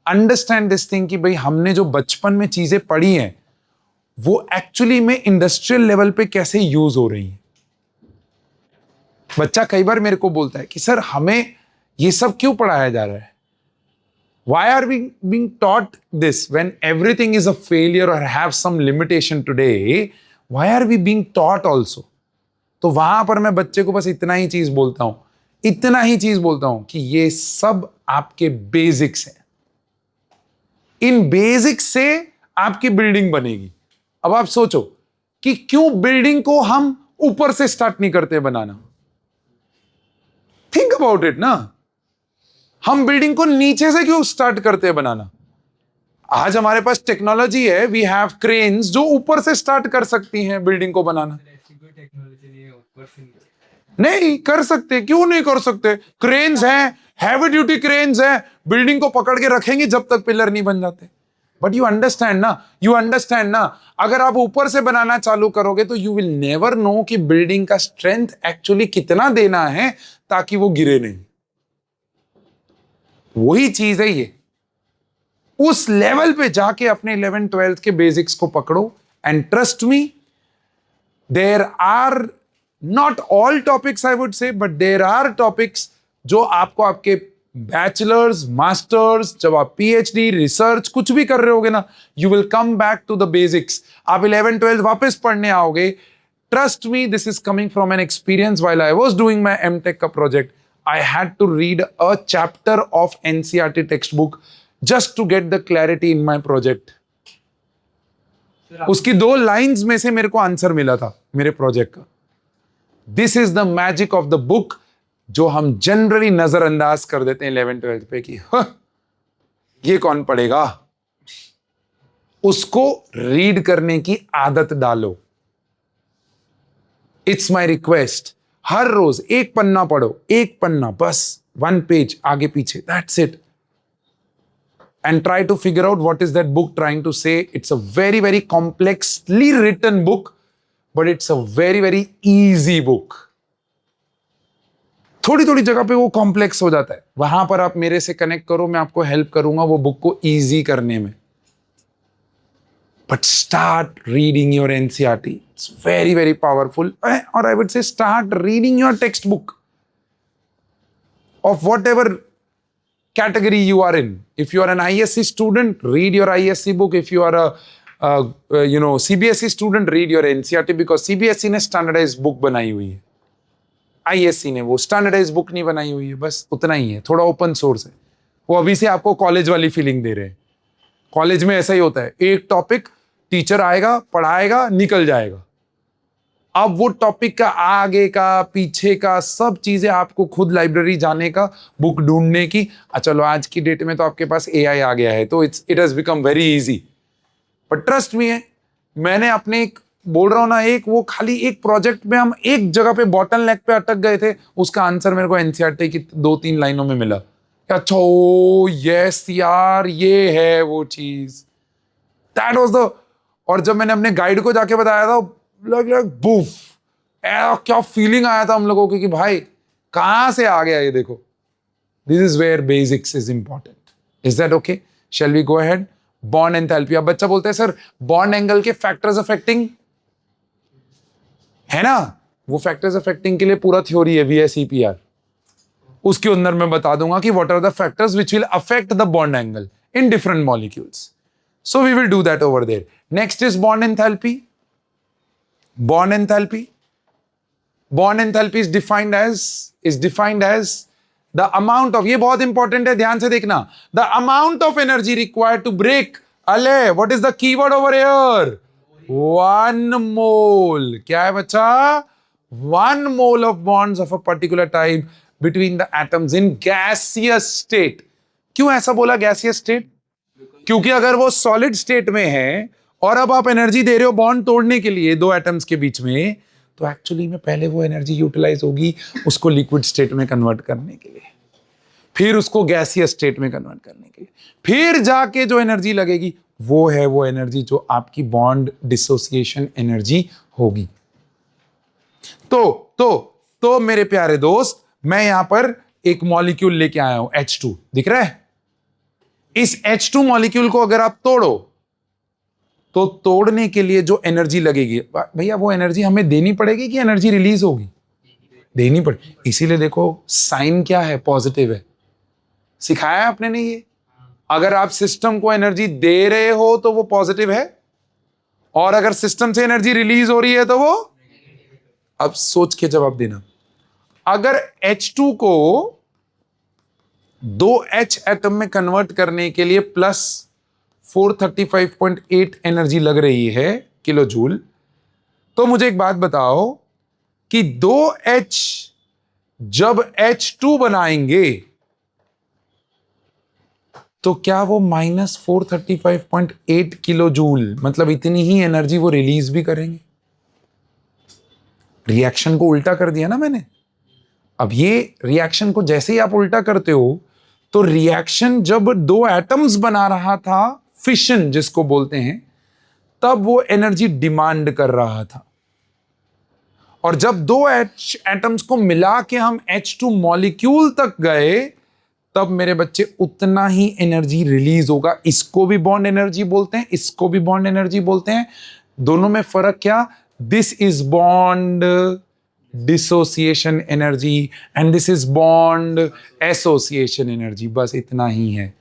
understand this thing कि भाई हमने जो बचपन में चीजें पढ़ी हैं वो एक्चुअली में इंडस्ट्रियल लेवल पे कैसे यूज हो रही हैं. बच्चा कई बार मेरे को बोलता है कि सर हमें ये सब क्यों पढ़ाया जा रहा है? Why are we being taught this when everything is a failure or have some limitation today? Why are we being taught also? तो वहां पर मैं बच्चे को बस इतना ही चीज बोलता हूं कि ये सब आपके बेसिक्स हैं. इन बेसिक्स से आपकी बिल्डिंग बनेगी. अब आप सोचो कि क्यों बिल्डिंग को हम ऊपर से स्टार्ट नहीं करते बनाना. थिंक अबाउट इट ना. हम बिल्डिंग को नीचे से क्यों स्टार्ट करते हैं बनाना? आज हमारे पास टेक्नोलॉजी है, वी हैव क्रेन्स जो ऊपर से स्टार्ट कर सकती हैं बिल्डिंग को बनाना. नहीं कर सकते, क्यों नहीं कर सकते? क्रेन्स हैं, हैवी ड्यूटी क्रेन्स हैं, बिल्डिंग को पकड़ के रखेंगे जब तक पिलर नहीं बन जाते. बट यू अंडरस्टैंड ना, अगर आप ऊपर से बनाना चालू करोगे तो यू विल नेवर नो कि बिल्डिंग का स्ट्रेंथ एक्चुअली कितना देना है ताकि वो गिरे नहीं. वही चीज है ये. उस लेवल पे जाके अपने 11th 12th के बेसिक्स को पकड़ो. And trust me, there are not all topics I would say, but there are topics जो आपको आपके बैचलर्स मास्टर्स, जब आप PhD रिसर्च कुछ भी कर रहे होगे ना, you will come back to the basics. आप 11th 12th वापस पढ़ने आओगे. Trust me, this is coming from an experience. While I was doing my MTech का project, I had to read a chapter of NCERT textbook just to get the clarity in my project. उसकी 2 लाइंस में से मेरे को आंसर मिला था मेरे प्रोजेक्ट का. This is the magic of the book जो हम जनरली नजरअंदाज कर देते हैं 11th 12th पे कि ये कौन पढ़ेगा. उसको रीड करने की आदत डालो. It's my request. हर रोज एक पन्ना पढ़ो, एक पन्ना बस, 1 पेज आगे पीछे, that's it. And try to figure out what is that book trying to say. It's a very very complexly written book, but it's a very very easy book. थोड़ी थोड़ी जगह पे वो कॉम्प्लेक्स हो जाता है, वहां पर आप मेरे से कनेक्ट करो, मैं आपको हेल्प करूंगा वो बुक को इजी करने में. But start reading your NCERT. It's very, very powerful. Or I would say start reading your textbook of whatever category you are in. If you are an ISC student, read your ISC book. If you are a CBSE student, read your NCERT, because CBSE ने standardized book बनाई हुई है, ISC ने वो standardized book नहीं बनाई हुई है, बस उतना ही है, थोड़ा open source है। वो अभी से आपको कॉलेज वाली फीलिंग दे रहे हैं। कॉलेज में ऐसा ही होता है, एक टॉपिक टीचर आएगा, पढ़ाएगा, निकल जाएगा। अब वो टॉपिक का आगे का पीछे का सब चीजें आपको खुद लाइब्रेरी जाने का, बुक ढूंढने की। चलो आज की डेट में तो आपके पास AI आ गया है, तो it has become very easy. But trust me है, मैंने अपने एक बोल रहा हूं ना, एक वो खाली एक प्रोजेक्ट में हम एक जगह पे बॉटल नेक पे अटक गए थे, उसका आंसर मेरे को NCERT की 2-3 लाइनों में मिला। अच्छा ओ यस यार, ये है वो चीज, दैट वाज द। और जब मैंने अपने गाइड को जाके बताया था, लग बूफ, क्या फीलिंग आया था हम लोगों को कि भाई कहां से आ गया ये, देखो। This is where basics is important. Is that okay? Shall we go ahead? Bond enthalpy. अब बच्चा बोलता है सर बॉन्ड एंगल के फैक्टर्स अफेक्टिंग है ना, वो फैक्टर्स अफेक्टिंग के लिए पूरा थ्योरी है VSEPR, उसके अंदर मैं बता दूंगा कि what are the factors which will affect the bond angle in different molecules. So we will do that over there. Next is bond enthalpy. Bond enthalpy. Bond enthalpy is defined as the amount of, ये बहुत इंपॉर्टेंट है, ध्यान से देखना, the amount of energy required to break, अले what is the keyword over here? 1 mole। क्या है बच्चा? 1 mole of bonds of a particular type between the atoms in gaseous state। क्यों ऐसा बोला gaseous state? क्योंकि अगर वो सॉलिड स्टेट में है और अब आप एनर्जी दे रहे हो बॉन्ड तोड़ने के लिए दो एटम्स के बीच में, तो एक्चुअली में पहले वो एनर्जी यूटिलाइज होगी उसको लिक्विड स्टेट में कन्वर्ट करने के लिए, फिर उसको गैसियस स्टेट में कन्वर्ट करने के लिए, फिर जाके जो एनर्जी लगेगी वो है वो एनर्जी जो आपकी बॉन्ड डिसोसिएशन एनर्जी होगी। तो मेरे प्यारे दोस्त, मैं यहां पर एक मॉलिक्यूल लेके आया हूं, H2, दिख रहा है? इस H2 मॉलिक्यूल को अगर आप तोड़ो तो तोड़ने के लिए जो एनर्जी लगेगी, भैया वो एनर्जी हमें देनी पड़ेगी कि एनर्जी रिलीज होगी? देनी पड़ेगी। इसीलिए देखो साइन क्या है, पॉजिटिव है। सिखाया आपने नहीं ये? अगर आप सिस्टम को एनर्जी दे रहे हो तो वो पॉजिटिव है, और अगर सिस्टम से एनर्जी रिलीज हो रही है तो वो, अब सोच के जवाब देना। अगर H2 को 2H एटम में कन्वर्ट करने के लिए प्लस 435.8 एनर्जी लग रही है किलो जूल, तो मुझे एक बात बताओ कि 2H जब H2 बनाएंगे तो क्या वो -435.8 किलो जूल, मतलब इतनी ही एनर्जी वो रिलीज भी करेंगे? रिएक्शन को उल्टा कर दिया ना मैंने। अब ये रिएक्शन को जैसे ही आप उल्टा करते हो, तो रिएक्शन जब दो एटम्स बना रहा था, फिशन जिसको बोलते हैं, तब वो एनर्जी डिमांड कर रहा था, और जब दो एटम्स को मिला के हम H2 मॉलिक्यूल तक गए, तब मेरे बच्चे उतना ही एनर्जी रिलीज होगा। इसको भी बॉन्ड एनर्जी बोलते हैं, इसको भी बॉन्ड एनर्जी बोलते हैं। दोनों में फर्क क्या? This is bond dissociation energy and this is bond association energy, बस इतना ही है।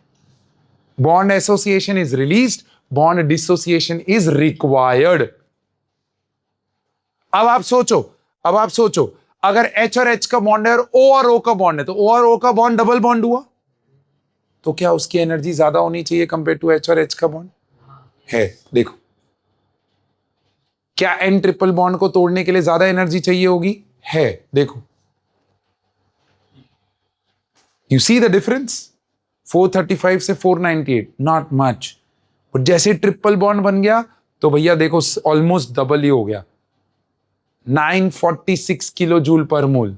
Bond association is released, bond dissociation is required. अब आप सोचो अगर H और H का बॉन्ड है और O और O का बॉन्ड है, तो O और O का बॉन्ड डबल बॉन्ड हुआ, तो क्या उसकी एनर्जी ज्यादा होनी चाहिए कंपेयर टू H और H का बॉन्ड? है। देखो, क्या N ट्रिपल बॉन्ड को तोड़ने के लिए ज्यादा एनर्जी चाहिए होगी? है। देखो, यू सी द डिफरेंस, 435 से 498, नॉट मच। और जैसे ट्रिपल बॉन्ड बन गया तो भैया देखो ऑलमोस्ट डबल ही हो गया, 946 किलो जूल पर मोल।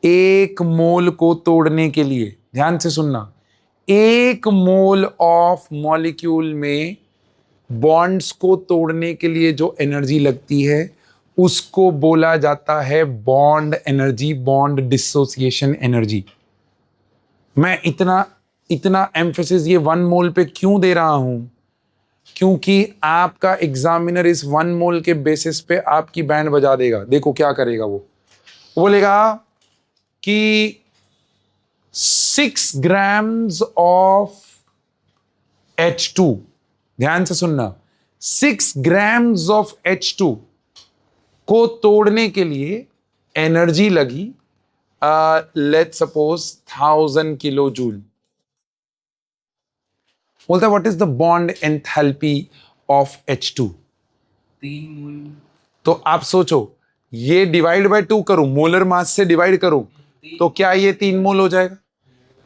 एक मोल को तोड़ने के लिए, ध्यान से सुनना, एक मोल ऑफ मॉलिक्यूल में बॉन्ड्स को तोड़ने के लिए जो एनर्जी लगती है उसको बोला जाता है bond energy, bond dissociation energy. मैं इतना एम्फेसिस ये 1 मोल पे क्यों दे रहा हूं? क्योंकि आपका एग्जामिनर इस 1 मोल के बेसिस पे आपकी बैंड बजा देगा। देखो क्या करेगा वो बोलेगा कि 6 grams of H2, ध्यान से सुनना, 6 grams of H2 को तोड़ने के लिए एनर्जी लगी लेट्स सपोज 1000 किलो जूल। बोलता है what is the bond enthalpy of H2? 3 मोल। तो आप सोचो, ये डिवाइड बाय 2 करूं, मोलर मास से डिवाइड करूं, तो क्या ये 3 मोल हो जाएगा?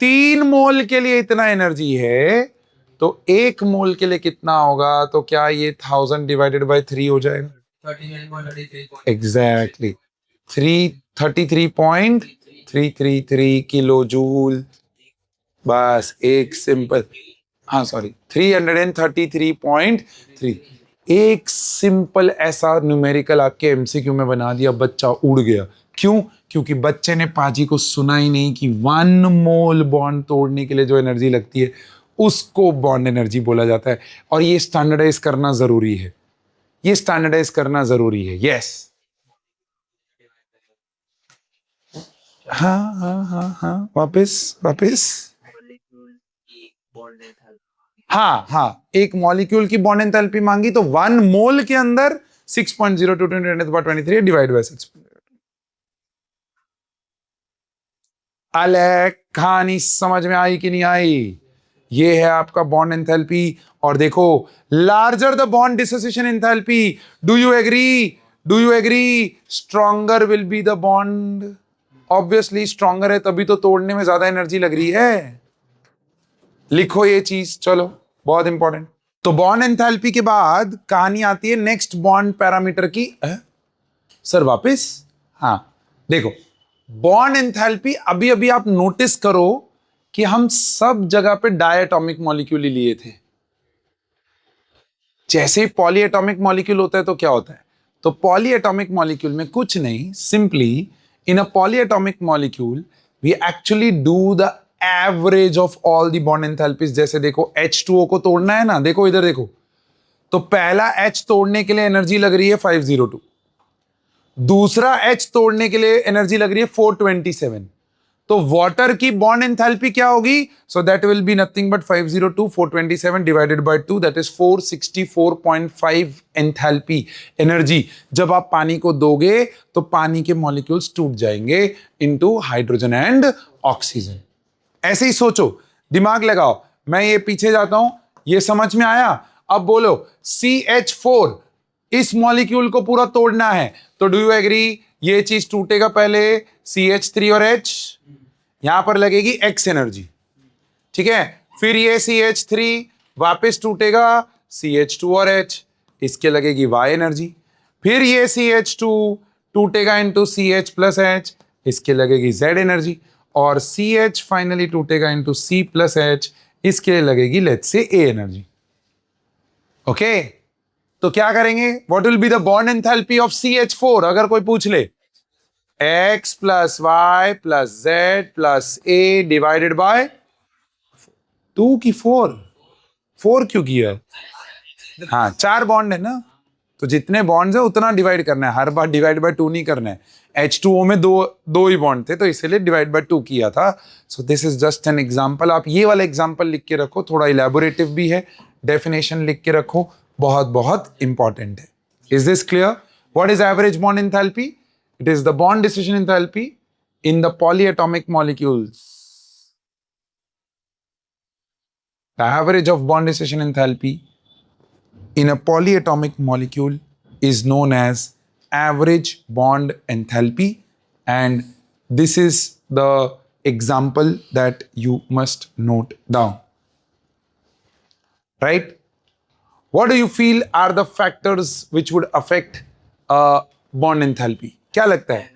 3 मोल के लिए इतना एनर्जी है, तो 1 मोल के लिए कितना होगा? तो क्या ये 1000 डिवाइडेड बाय 3 हो जाएगा? 39.33 एग्जैक्टली 333.333 किलो जूल। बस एक सिंपल, हाँ सॉरी 333.3, एक सिंपल ऐसा न्यूमेरिकल आपके एमसीक्यू में बना दिया, बच्चा उड़ गया। क्यों? क्योंकि बच्चे ने पाजी को सुना ही नहीं कि 1 मोल बॉन्ड तोड़ने के लिए जो एनर्जी लगती है उसको बॉन्ड एनर्जी बोला जाता है। और ये स्टैंडर्डाइज करना जरूरी है, ये स्टैंडर्डाइज करना जरूरी है। यस, हाँ हाँ हाँ हाँ, वापस वापस, हाँ हाँ, एक मॉलिक्यूल की बॉन्ड एंथैल्पी मांगी तो 1 मोल के अंदर 6.02 × 10⁻23 डिवाइड बाय 6। अलग कहानी समझ में आई कि नहीं आई? ये है आपका बॉन्ड एंथैल्पी। और देखो, larger the bond dissociation enthalpy, do you agree? Do you agree? Stronger will be the bond. Obviously stronger है तभी तो तोड़ने में ज्यादा एनर्जी लग रही है। लिखो ये चीज, चलो बहुत इंपॉर्टेंट। तो बॉन्ड एंथैल्पी के बाद कहानी आती है नेक्स्ट बॉन्ड पैरामीटर की। सर वापस, हाँ देखो, बॉन्ड एंथैल्पी अभी अभी आप नोटिस करो कि हम सब जगह पे डायटॉमिक मॉलिक्यूल ही लिए थे। जैसे ही पॉलीएटॉमिक मॉलिक्यूल होता है तो क्या होता है? तो पॉलीएटॉमिक मॉलिक्यूल में कुछ नहीं, simply in a polyatomic molecule we actually do the average of all the bond enthalpies. जैसे देखो H2O को तोड़ना है ना, देखो इधर देखो, तो पहला H तोड़ने के लिए एनर्जी लग रही है 502, दूसरा H तोड़ने के लिए एनर्जी लग रही है 427। तो वाटर की बॉन्ड एंथैल्पी क्या होगी? So that will be nothing but 502 427 divided by 2, that is 464.5 enthalpy energy. जब आप पानी को दोगे तो पानी के मॉलिक्यूल्स टूट जाएंगे इनटू हाइड्रोजन एंड ऑक्सीजन। ऐसे ही सोचो, दिमाग लगाओ, मैं ये पीछे जाता हूं, ये समझ में आया? अब बोलो CH4, इस मॉलिक्यूल को पूरा तोड़ना है, तो डू यू एग्री? ये चीज टूटेगा पहले CH3 और H, यहां पर लगेगी X एनर्जी, ठीक है? फिर ये CH3 वापस टूटेगा CH2 और H, इसके लगेगी Y एनर्जी। फिर ये CH2 टूटेगा इनटू CH प्लस H, इसके लगेगी Z एनर्जी। और CH फाइनली टूटेगा इनटू C प्लस H, इसके लिए लगेगी let's say A energy. Okay, तो क्या करेंगे? What will be the bond enthalpy of CH4? अगर कोई पूछ ले, X plus Y plus Z plus A divided by 2 की 4 क्यों किया? हाँ, 4 बॉन्ड है ना, तो जितने बॉन्ड्स है उतना डिवाइड करना है, हर बार डिवाइड बाय 2 नहीं करना है। H2O में दो ही बॉन्ड थे तो इसलिए डिवाइड बाय 2 किया था। So this is just an example. आप ये वाला एग्जांपल लिख के रखो, थोड़ा इलेबोरेटिव भी है, डेफिनेशन लिख के रखो, बहुत बहुत इंपॉर्टेंट है। Is this clear? What is average bond enthalpy? It is the bond dissociation enthalpy in the polyatomic molecules. The average of bond dissociation enthalpy in a polyatomic molecule is known as average bond enthalpy, and this is the example that you must note down. Right? What do you feel are the factors which would affect bond enthalpy? क्या लगता है?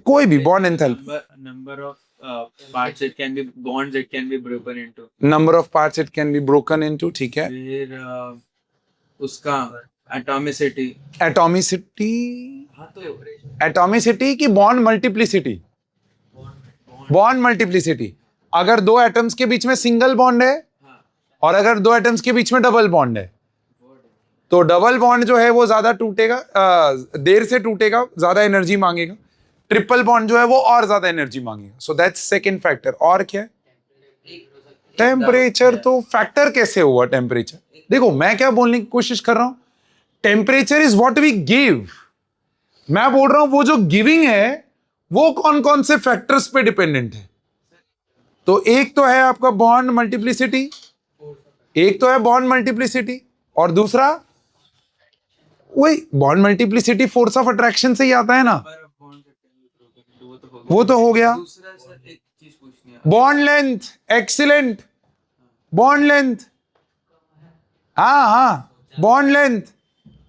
कोई भी bond enthalpy. number of parts it can be, bonds it can be broken into, Number of parts it can be broken into, ठीक है? फिर उसका atomicity, Atomicity, हाँ तो एटॉमिसिटी की बॉन्ड मल्टीप्लिसिटी? Bond multiplicity. अगर दो एटम्स के बीच में सिंगल बॉन्ड है और अगर दो एटम्स के बीच में डबल बॉन्ड है, तो डबल बॉन्ड जो है वो ज्यादा टूटेगा, देर से टूटेगा, ज्यादा एनर्जी मांगेगा। ट्रिपल बॉन्ड जो है वो और ज्यादा एनर्जी मांगेगा. So that's second factor. और क्या है? टेम्परेचर. तो फैक्टर कैसे हुआ टेम्परेचर? देखो मैं क्या बोलने की कोशिश कर रहा हूं, temperature is what we give. मैं बोल रहा हूं वो जो गिविंग है वो कौन कौन से फैक्टर्स पे डिपेंडेंट है. तो एक तो है आपका बॉन्ड मल्टीप्लिसिटी, एक तो है बॉन्ड मल्टीप्लिसिटी, और दूसरा वही bond multiplicity force of attraction से ही आता है ना. वो तो हो गया. Bond length. Excellent. Bond length. हाँ हाँ, बॉन्ड लेंथ.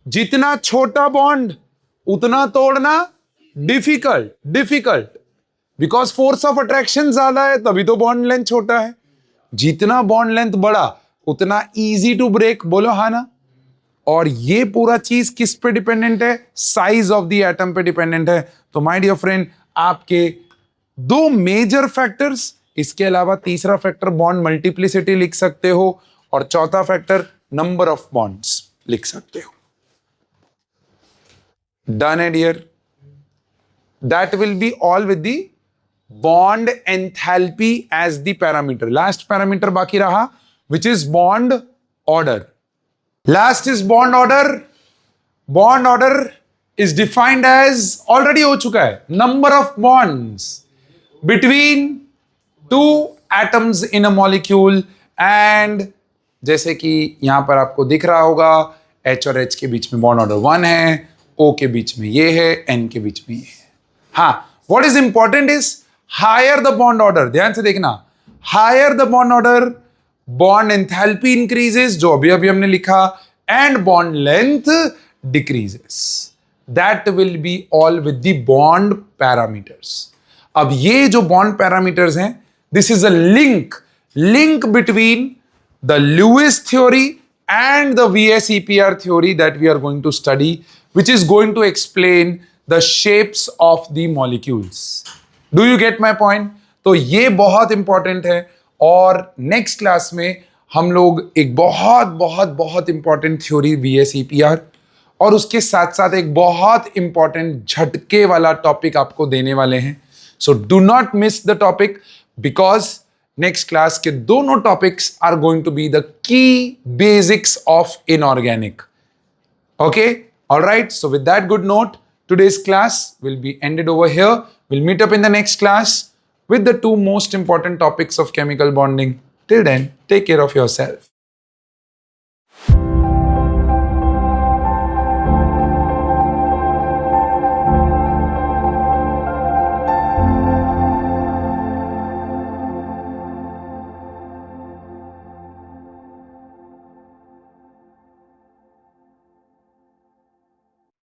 जितना छोटा बॉन्ड उतना तोड़ना difficult. Difficult because force of attraction ज्यादा है, तभी तो बॉन्ड लेंथ छोटा है. जितना बॉन्ड लेंथ बड़ा उतना इजी टू ब्रेक. बोलो हाँ ना. और ये पूरा चीज किस पे डिपेंडेंट है? साइज ऑफ द एटम पे डिपेंडेंट है. तो माय डियर फ्रेंड, आपके दो मेजर फैक्टर्स, इसके अलावा तीसरा फैक्टर बॉन्ड मल्टीप्लिसिटी लिख सकते हो, और चौथा फैक्टर नंबर ऑफ बॉन्ड्स लिख सकते हो. डन है dear. That will be all with the bond enthalpy as the parameter. Last parameter बाकी रहा, which is bond order. Last is bond order. Bond order is defined as, already हो चुका है, number of bonds between two atoms in a molecule. and जैसे कि यहां पर आपको दिख रहा होगा, H और H के बीच में बॉन्ड ऑर्डर 1 है, O के बीच में ये है, N के बीच में ये है. हाँ, what is important is higher the bond order. ध्यान से देखना, higher the bond order, bond enthalpy increases, जो अभी अभी हमने लिखा, and bond length decreases. That will be all with the bond parameters. अब ये जो बॉन्ड पैरामीटर्स हैं, this is a link between the Lewis theory and the VSEPR theory that we are going to study, which is going to explain the shapes of the molecules. Do you get my point? तो ये बहुत इंपॉर्टेंट है. और नेक्स्ट क्लास में हम लोग एक बहुत बहुत बहुत इंपॉर्टेंट थ्योरी VSEPR और उसके साथ साथ एक बहुत इंपॉर्टेंट झटके वाला टॉपिक आपको देने वाले हैं. So do not miss the topic, because next class के दोनों topics are going to be the key basics of inorganic. Okay, alright. So with that good note, today's class will be ended over here. We'll meet up in the next class with the two most important topics of chemical bonding. Till then, take care of yourself.